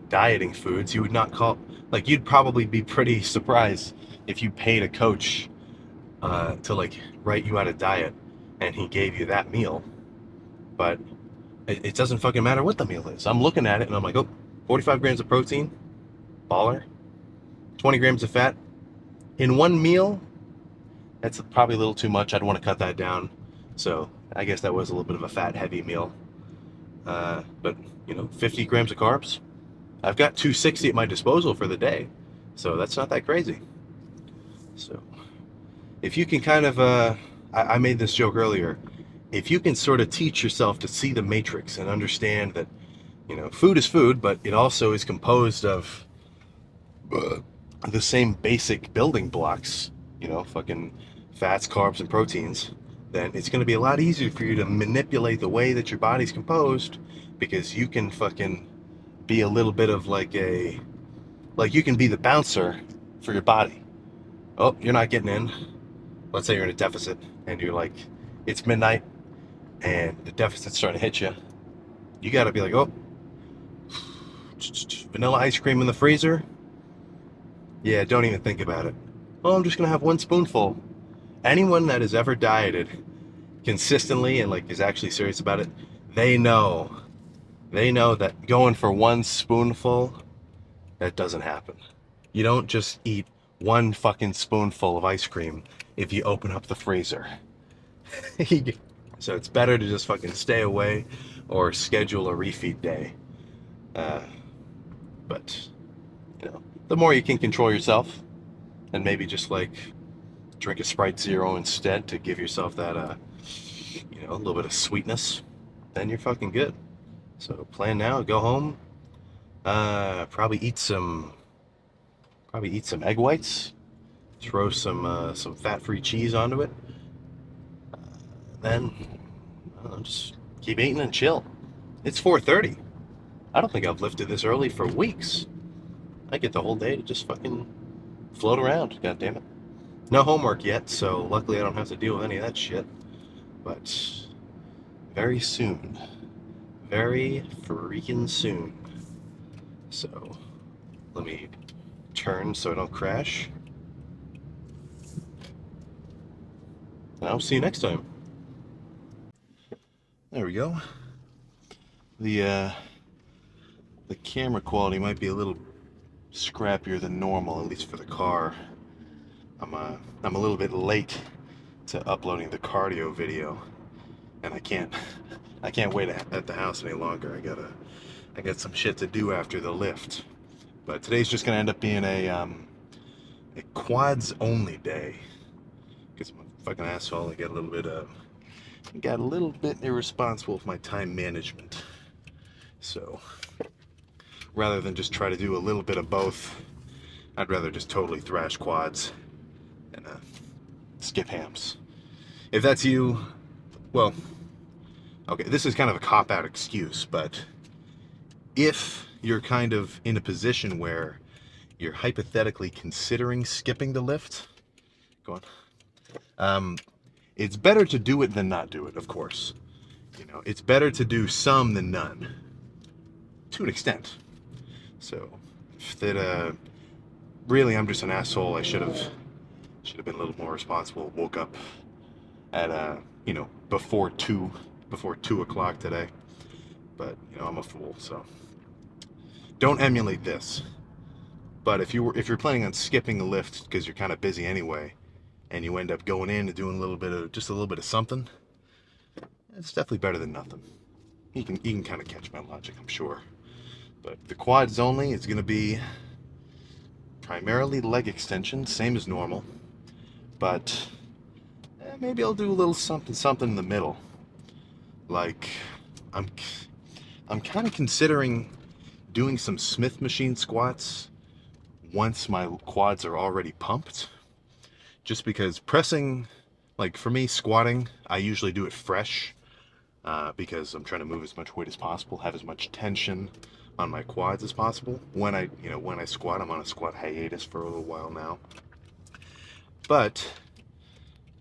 dieting foods. You would not call, like, you'd probably be pretty surprised if you paid a coach to like write you out a diet and he gave you that meal. But it doesn't fucking matter what the meal is. I'm looking at it and I'm like, oh, 45 grams of protein, baller, 20 grams of fat in one meal. That's probably a little too much. I'd want to cut that down. So I guess that was a little bit of a fat heavy meal. But 50 grams of carbs. I've got 260 at my disposal for the day. So that's not that crazy. So if you can kind of, I made this joke earlier, if you can sort of teach yourself to see the matrix and understand that, food is food, but it also is composed of the same basic building blocks, fucking fats, carbs, and proteins, then it's going to be a lot easier for you to manipulate the way that your body's composed, because you can fucking be a little bit of like you can be the bouncer for your body. Oh, you're not getting in. Let's say you're in a deficit and you're like, it's midnight and the deficit's starting to hit you. You got to be like, oh, vanilla ice cream in the freezer? Yeah, don't even think about it. Oh, I'm just going to have one spoonful. Anyone that has ever dieted consistently and like is actually serious about it, they know that going for one spoonful, that doesn't happen. You don't just eat one fucking spoonful of ice cream if you open up the freezer. So it's better to just fucking stay away or schedule a refeed day. Uh, but, you know, the more you can control yourself and maybe just like drink a Sprite Zero instead to give yourself that, a little bit of sweetness, then you're fucking good. So plan now, go home, probably eat some egg whites, throw some fat-free cheese onto it, then just keep eating and chill. It's 4:30. I don't think I've lifted this early for weeks. I get the whole day to just fucking float around. God damn it. No homework yet, so luckily I don't have to deal with any of that shit. But very soon. Very freaking soon. So let me turn so I don't crash. And I'll see you next time. There we go. The camera quality might be a little scrappier than normal, at least for the car. I'm a little bit late to uploading the cardio video, and I can't wait at the house any longer. I got some shit to do after the lift. But today's just gonna end up being a quads only day, because I'm a fucking asshole. I got a little bit irresponsible with my time management. So rather than just try to do a little bit of both, I'd rather just totally thrash quads and skip hams. If that's you, well, okay, this is kind of a cop-out excuse, but if you're kind of in a position where you're hypothetically considering skipping the lift, go on. It's better to do it than not do it, of course. You know, it's better to do some than none, to an extent. So, if that, really, I'm just an asshole. I should have been a little more responsible. Woke up at, before 2 o'clock today. But, I'm a fool, so don't emulate this. But if you're planning on skipping the lift because you're kind of busy anyway, and you end up going in and doing a little bit of something, it's definitely better than nothing. You can kind of catch my logic, I'm sure. But the quads only is going to be primarily leg extension, same as normal. But maybe I'll do a little something in the middle. Like I'm kind of considering doing some Smith machine squats once my quads are already pumped. Just because pressing, like for me, squatting, I usually do it fresh because I'm trying to move as much weight as possible, have as much tension on my quads as possible. When I squat, I'm on a squat hiatus for a little while now. But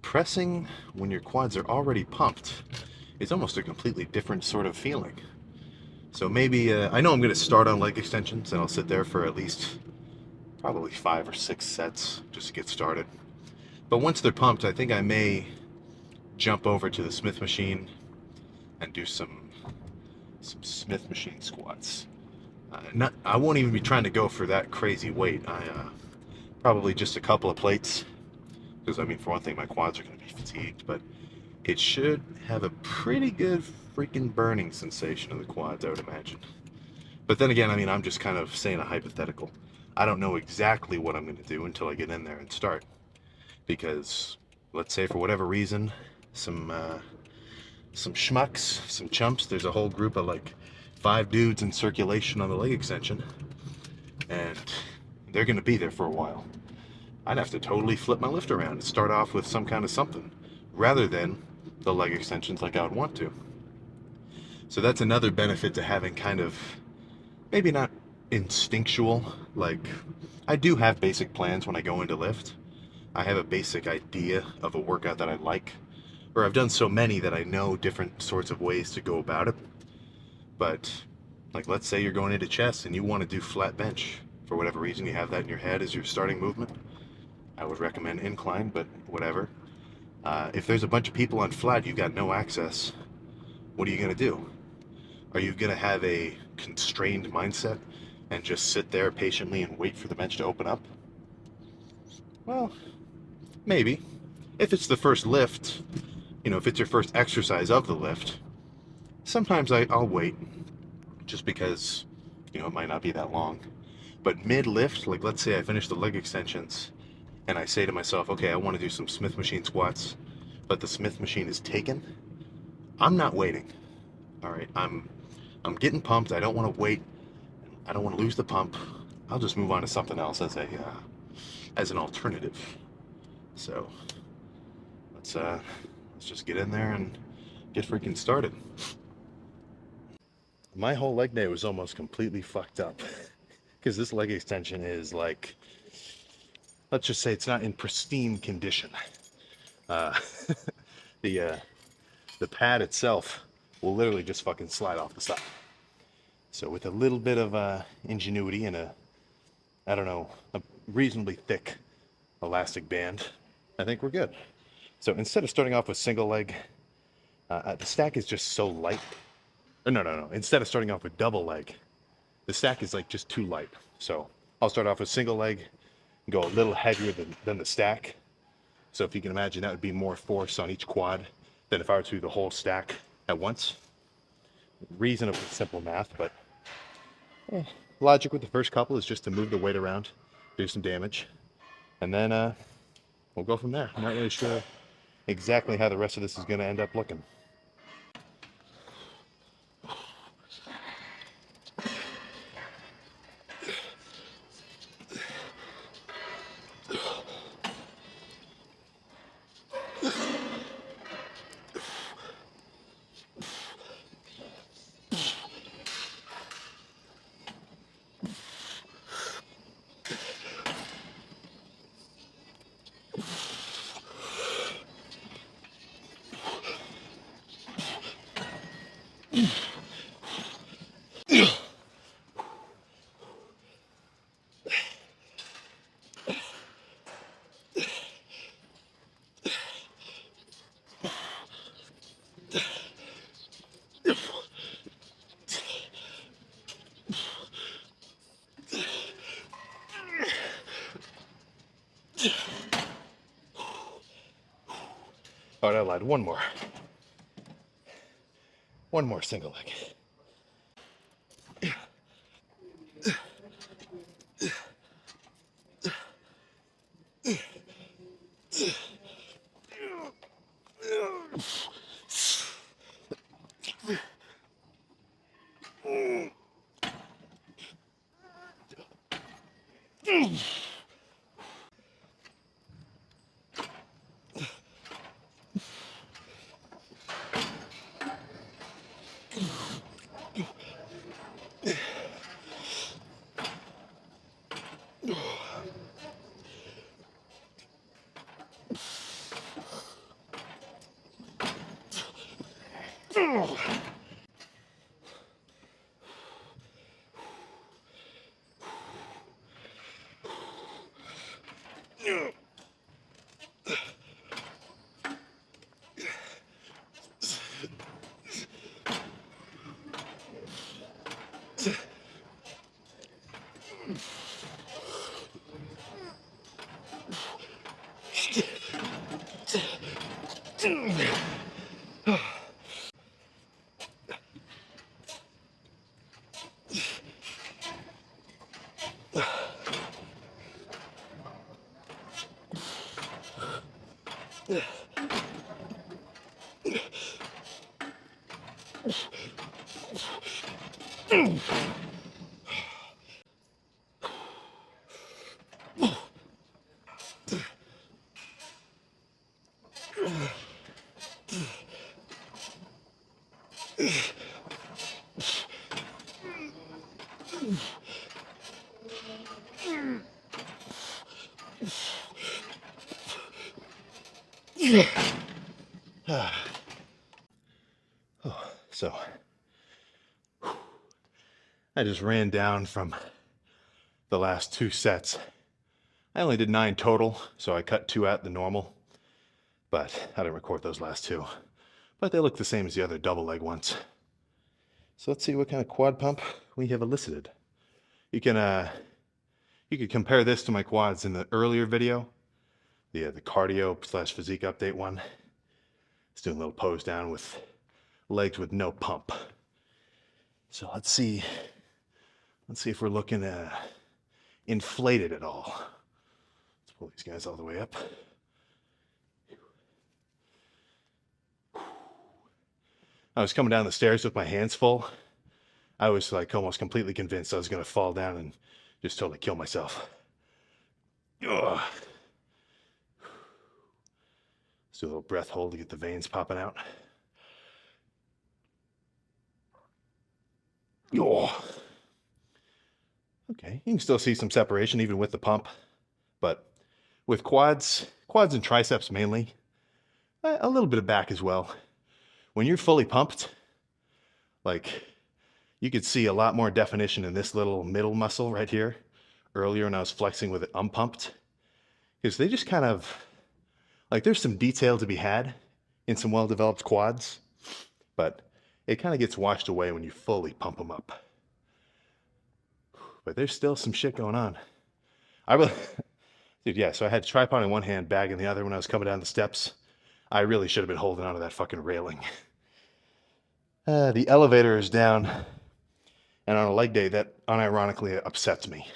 pressing when your quads are already pumped is almost a completely different sort of feeling. So maybe, I know I'm going to start on leg extensions, and I'll sit there for at least probably 5 or 6 sets just to get started. But once they're pumped, I think I may jump over to the Smith machine and do some Smith machine squats. I won't even be trying to go for that crazy weight. Probably just a couple of plates, because for one thing, my quads are going to be fatigued, but it should have a pretty good freaking burning sensation in the quads, I would imagine. But then again, I'm just kind of saying a hypothetical. I don't know exactly what I'm going to do until I get in there and start. Because, let's say for whatever reason, some schmucks, some chumps, there's a whole group of like 5 dudes in circulation on the leg extension, and they're going to be there for a while. I'd have to totally flip my lift around and start off with some kind of something, rather than the leg extensions like I would want to. So that's another benefit to having kind of, maybe not instinctual, like, I do have basic plans when I go into lift. I have a basic idea of a workout that I like, or I've done so many that I know different sorts of ways to go about it. But, like, let's say you're going into chest and you want to do flat bench. For whatever reason, you have that in your head as your starting movement. I would recommend incline, but whatever. If there's a bunch of people on flat, you've got no access. What are you gonna do? Are you gonna have a constrained mindset and just sit there patiently and wait for the bench to open up? Well, maybe. If it's the first lift, if it's your first exercise of the lift, sometimes I'll wait just because, it might not be that long. But mid-lift, like let's say I finish the leg extensions and I say to myself, okay, I want to do some Smith machine squats, but the Smith machine is taken, I'm not waiting. All right, I'm getting pumped. I don't want to wait. I don't want to lose the pump. I'll just move on to something else as an alternative. So let's just get in there and get freaking started. My whole leg day was almost completely fucked up because this leg extension is like, let's just say it's not in pristine condition. Uh, the pad itself will literally just fucking slide off the side. So with a little bit of ingenuity and a reasonably thick elastic band, I think we're good. So instead of starting off with single leg, the stack is just so light. No. Instead of starting off with double leg, the stack is like just too light. So I'll start off with single leg, go a little heavier than the stack. So if you can imagine, that would be more force on each quad than if I were to do the whole stack at once. Reasonably simple math, but logic with the first couple is just to move the weight around, do some damage, and then we'll go from there. I'm not really sure exactly how the rest of this is going to end up looking. All right, I lied. One more single leg. So I just ran down from the last 2 sets. I only did 9 total, so I cut 2 out the normal. but I didn't record those last two. But they look the same as the other double leg ones. So let's see what kind of quad pump we have elicited. You can compare this to my quads in the earlier video, the cardio / physique update one. It's doing a little pose down with legs with no pump. So let's see if we're looking inflated at all. Let's pull these guys all the way up. I was coming down the stairs with my hands full. I was like almost completely convinced I was going to fall down and just totally kill myself. Ugh. Let's do a little breath hold to get the veins popping out. Oh. Okay, you can still see some separation even with the pump, but with quads and triceps mainly, a little bit of back as well. When you're fully pumped, like, you could see a lot more definition in this little middle muscle right here earlier when I was flexing with it unpumped, because they just kind of, like, there's some detail to be had in some well-developed quads, but it kind of gets washed away when you fully pump them up. But there's still some shit going on. Dude, yeah, so I had a tripod in one hand, bag in the other when I was coming down the steps. I really should have been holding onto that fucking railing. The elevator is down, and on a leg day, that unironically upsets me.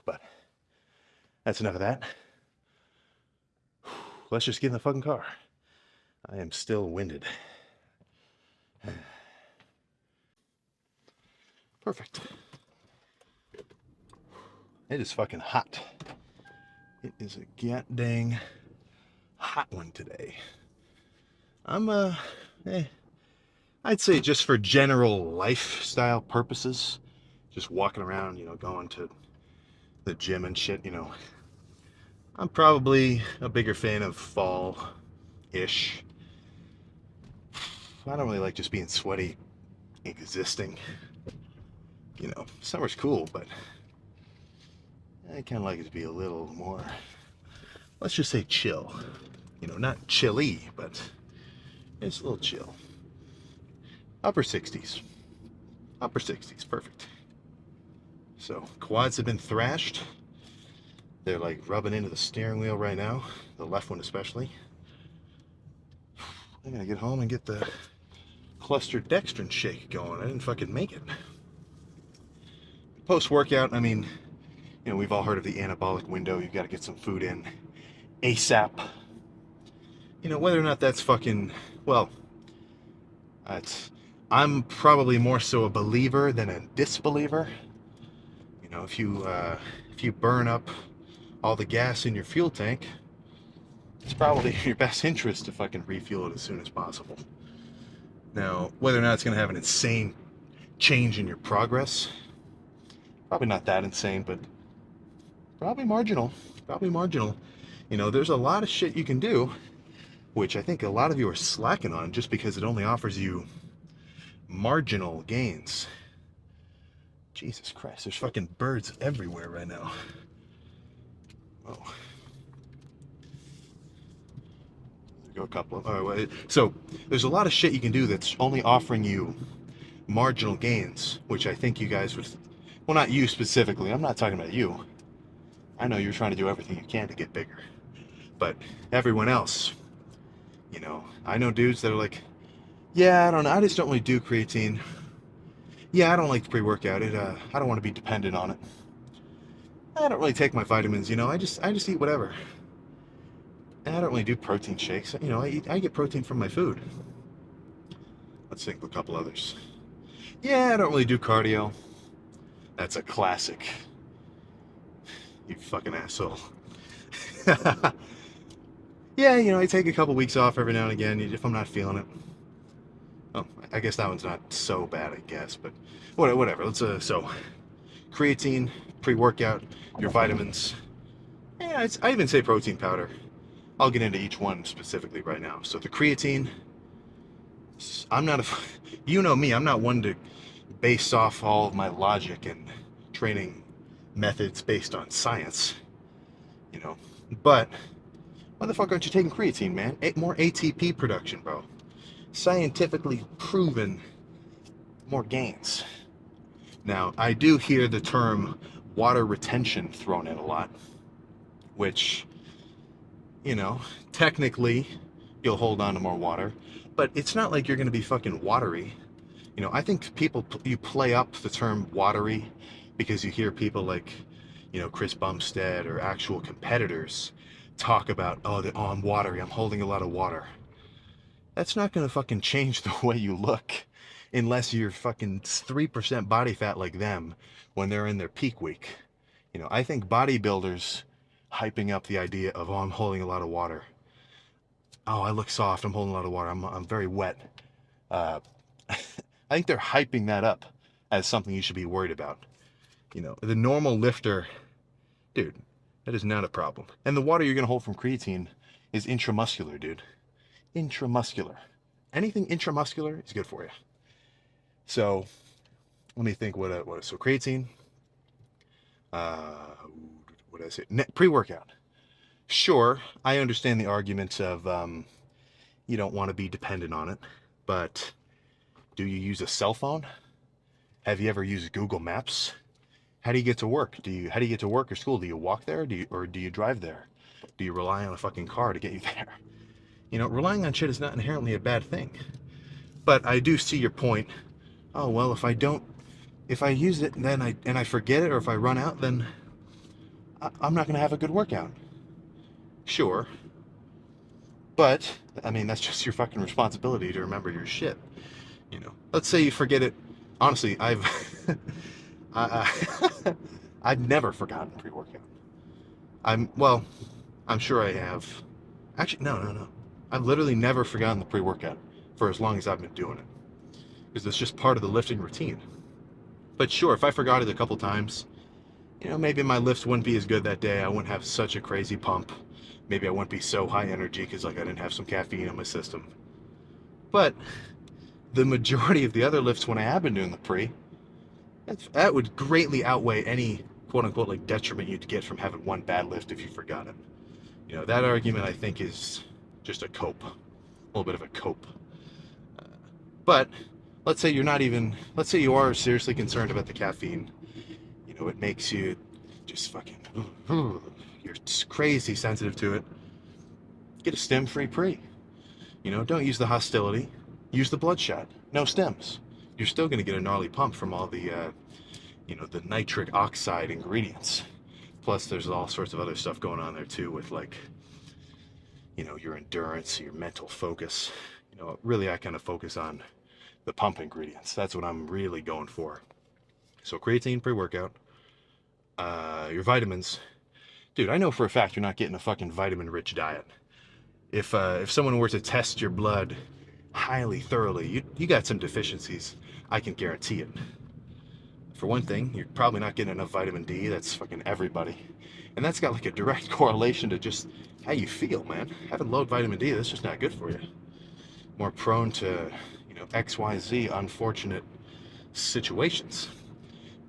But that's enough of that. Let's just get in the fucking car. I am still winded. Perfect. It is fucking hot. It is a goddamn hot one today. I'd say just for general lifestyle purposes, just walking around, going to the gym and shit, I'm probably a bigger fan of fall-ish. I don't really like just being sweaty, existing. Summer's cool, but I kind of like it to be a little more, let's just say chill. Not chilly, but it's a little chill. Upper 60s. Upper 60s, perfect. So, quads have been thrashed. They're like rubbing into the steering wheel right now, the left one especially. I gotta get home and get the cluster dextrin shake going. I didn't fucking make it. Post-workout, we've all heard of the anabolic window. You've got to get some food in ASAP. Whether or not that's fucking, well, I'm probably more so a believer than a disbeliever. If you burn up all the gas in your fuel tank, it's probably in your best interest to fucking refuel it as soon as possible. Now, whether or not it's going to have an insane change in your progress, probably not that insane, but probably marginal. Probably marginal. There's a lot of shit you can do, which I think a lot of you are slacking on just because it only offers you marginal gains. Jesus Christ, there's fucking birds everywhere right now. Oh. There go a couple of, all right, so there's a lot of shit you can do that's only offering you marginal gains, which I think you guys would, well, not you specifically, I'm not talking about you. I know you're trying to do everything you can to get bigger, but everyone else, I know dudes that are like, yeah, I don't know, I just don't really do creatine. Yeah, I don't like the pre-workout. I don't want to be dependent on it. I don't really take my vitamins, I just eat whatever. And I don't really do protein shakes. I get protein from my food. Let's think of a couple others. Yeah, I don't really do cardio. That's a classic. You fucking asshole. Yeah, I take a couple weeks off every now and again if I'm not feeling it. Oh, I guess that one's not so bad, I guess, but whatever. Let's so creatine, pre-workout, your vitamins. Yeah, I even say protein powder. I'll get into each one specifically right now. So the creatine, I'm not you know me, I'm not one to base off all of my logic and training methods based on science, but Why the fuck aren't you taking creatine, man? More ATP production, bro. Scientifically proven more gains. Now, I do hear the term water retention thrown in a lot, which, you know, technically you'll hold on to more water, but it's not like you're going to be fucking watery. You know, I think you play up the term watery because you hear people like, you know, Chris Bumstead or actual competitors talk about, oh, I'm watery, I'm holding a lot of water. That's not going to fucking change the way you look unless you're fucking 3% body fat like them when they're in their peak week. You know, I think bodybuilders hyping up the idea of, oh, I'm holding a lot of water. Oh, I look soft, I'm holding a lot of water, I'm very wet. Uh, I think they're hyping that up as something you should be worried about. You know, the normal lifter, dude, that is not a problem. And the water you're going to hold from creatine is intramuscular, dude. Intramuscular. Anything intramuscular is good for you. So, let me think so creatine, what did I say? Pre-workout. Sure, I understand the arguments of you don't want to be dependent on it, but do you use a cell phone? Have you ever used Google Maps? How do you get to work? How do you get to work or school? Do you walk there? Or do you drive there? Do you rely on a fucking car to get you there? You know, relying on shit is not inherently a bad thing. But I do see your point. Oh, well, if I use it and I forget it, or if I run out, then I'm not going to have a good workout. Sure. But, I mean, that's just your fucking responsibility to remember your shit. You know, let's say you forget it. Honestly, I've I've never forgotten pre-workout. I'm sure I have. Actually, no. I've literally never forgotten the pre-workout for as long as I've been doing it. Because it's just part of the lifting routine. But sure, if I forgot it a couple times, you know, maybe my lifts wouldn't be as good that day. I wouldn't have such a crazy pump. Maybe I wouldn't be so high energy because like I didn't have some caffeine in my system. But the majority of the other lifts when I have been doing the pre, that would greatly outweigh any quote unquote like detriment you'd get from having one bad lift if you forgot it. You know, that argument I think is just a little bit of a cope. But let's say you are seriously concerned about the caffeine. You know, it makes you just fucking, you're crazy sensitive to it. Get a stem-free pre. You know, don't use the hostility. Use the bloodshot. No stems. You're still going to get a gnarly pump from all the, the nitric oxide ingredients. Plus, there's all sorts of other stuff going on there too with like, you know, your endurance, your mental focus. You know, really I kind of focus on the pump ingredients. That's what I'm really going for. So creatine pre-workout, your vitamins. Dude, I know for a fact you're not getting a fucking vitamin-rich diet. If someone were to test your blood highly thoroughly, you got some deficiencies. I can guarantee it. For one thing, you're probably not getting enough vitamin D. That's fucking everybody. And that's got like a direct correlation to just how you feel, man. Having low vitamin D, that's just not good for you. More prone to, you know, XYZ unfortunate situations.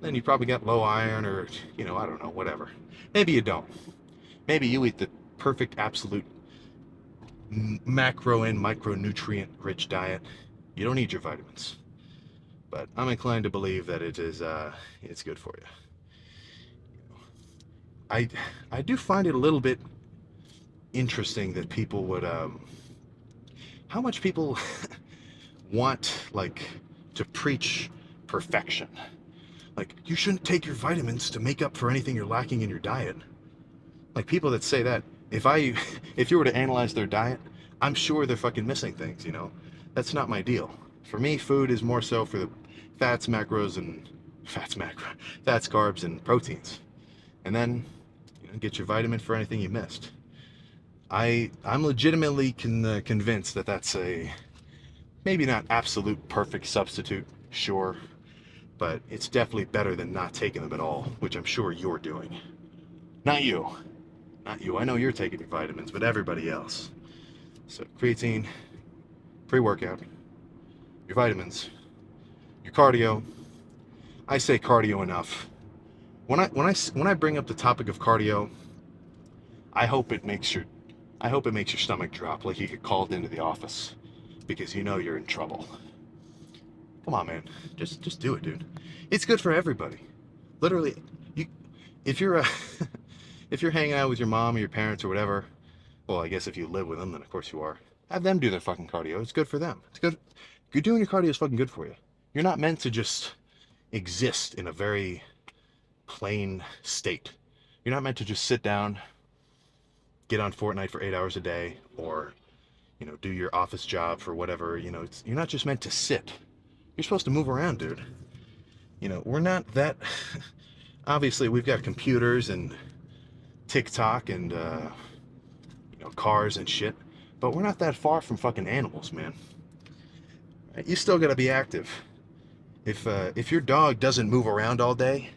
Then you probably got low iron or, you know, I don't know, whatever. Maybe you don't. Maybe you eat the perfect, absolute macro and micronutrient rich diet. You don't need your vitamins. But I'm inclined to believe that it's good for you. I do find it a little bit interesting that people would, how much people want, like, to preach perfection. Like, you shouldn't take your vitamins to make up for anything you're lacking in your diet. Like, people that say that, if you were to analyze their diet, I'm sure they're fucking missing things, you know? That's not my deal. For me, food is more so for the fats, carbs, and proteins. And then, you know, get your vitamin for anything you missed. I'm legitimately convinced that that's a maybe not absolute perfect substitute, sure, but it's definitely better than not taking them at all, which I'm sure you're doing. Not you. Not you. I know you're taking your vitamins, but everybody else. So creatine, pre-workout, your vitamins, your cardio. I say cardio enough. When I bring up the topic of cardio, I hope it makes your I hope it makes your stomach drop like you get called into the office because you know you're in trouble. Come on, man. Just do it, dude. It's good for everybody. Literally, you if you're if you're hanging out with your mom or your parents or whatever, well, I guess if you live with them, then of course you are. Have them do their fucking cardio. It's good for them. It's good. You're doing your cardio is fucking good for you. You're not meant to just exist in a very plain state. You're not meant to just sit down, get on Fortnite for 8 hours a day, or do your office job for whatever. You're not just meant to sit. You're supposed to move around, dude. We're not that. Obviously, we've got computers and TikTok and cars and shit, but we're not that far from fucking animals, man. You still gotta be active. If your dog doesn't move around all day,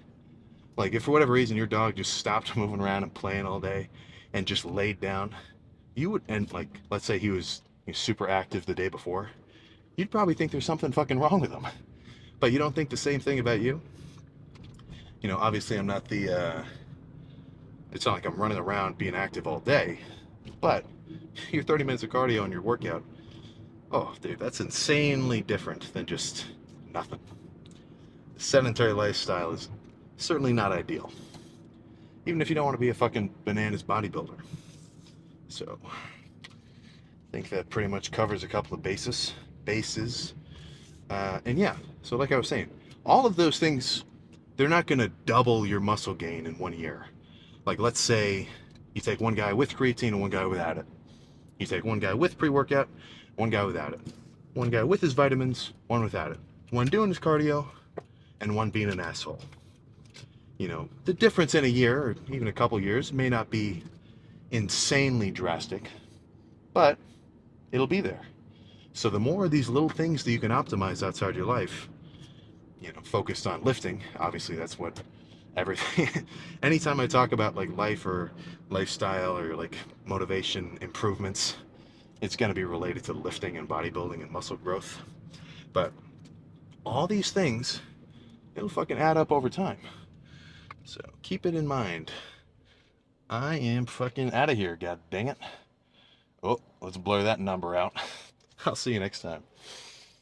like if for whatever reason your dog just stopped moving around and playing all day and just laid down, you would, and like let's say he was super active the day before, you'd probably think there's something fucking wrong with him. But you don't think the same thing about you? Obviously I'm not it's not like I'm running around being active all day, but your 30 minutes of cardio and your workout, oh dude, that's insanely different than just nothing. The sedentary lifestyle is certainly not ideal, even if you don't want to be a fucking bananas bodybuilder. So I think that pretty much covers a couple of bases. And yeah, so like I was saying, all of those things, they're not going to double your muscle gain in 1 year. Like let's say you take one guy with creatine and one guy without it. You take one guy with pre-workout, one guy without it. One guy with his vitamins, one without it. One doing his cardio, and one being an asshole. The difference in a year, or even a couple years, may not be insanely drastic, but it'll be there. So the more of these little things that you can optimize outside your life, focused on lifting, obviously that's what everything, anytime I talk about like life or lifestyle or like motivation improvements, it's going to be related to lifting and bodybuilding and muscle growth. But all these things, it'll fucking add up over time. So keep it in mind. I am fucking out of here, god dang it. Oh, let's blur that number out. I'll see you next time.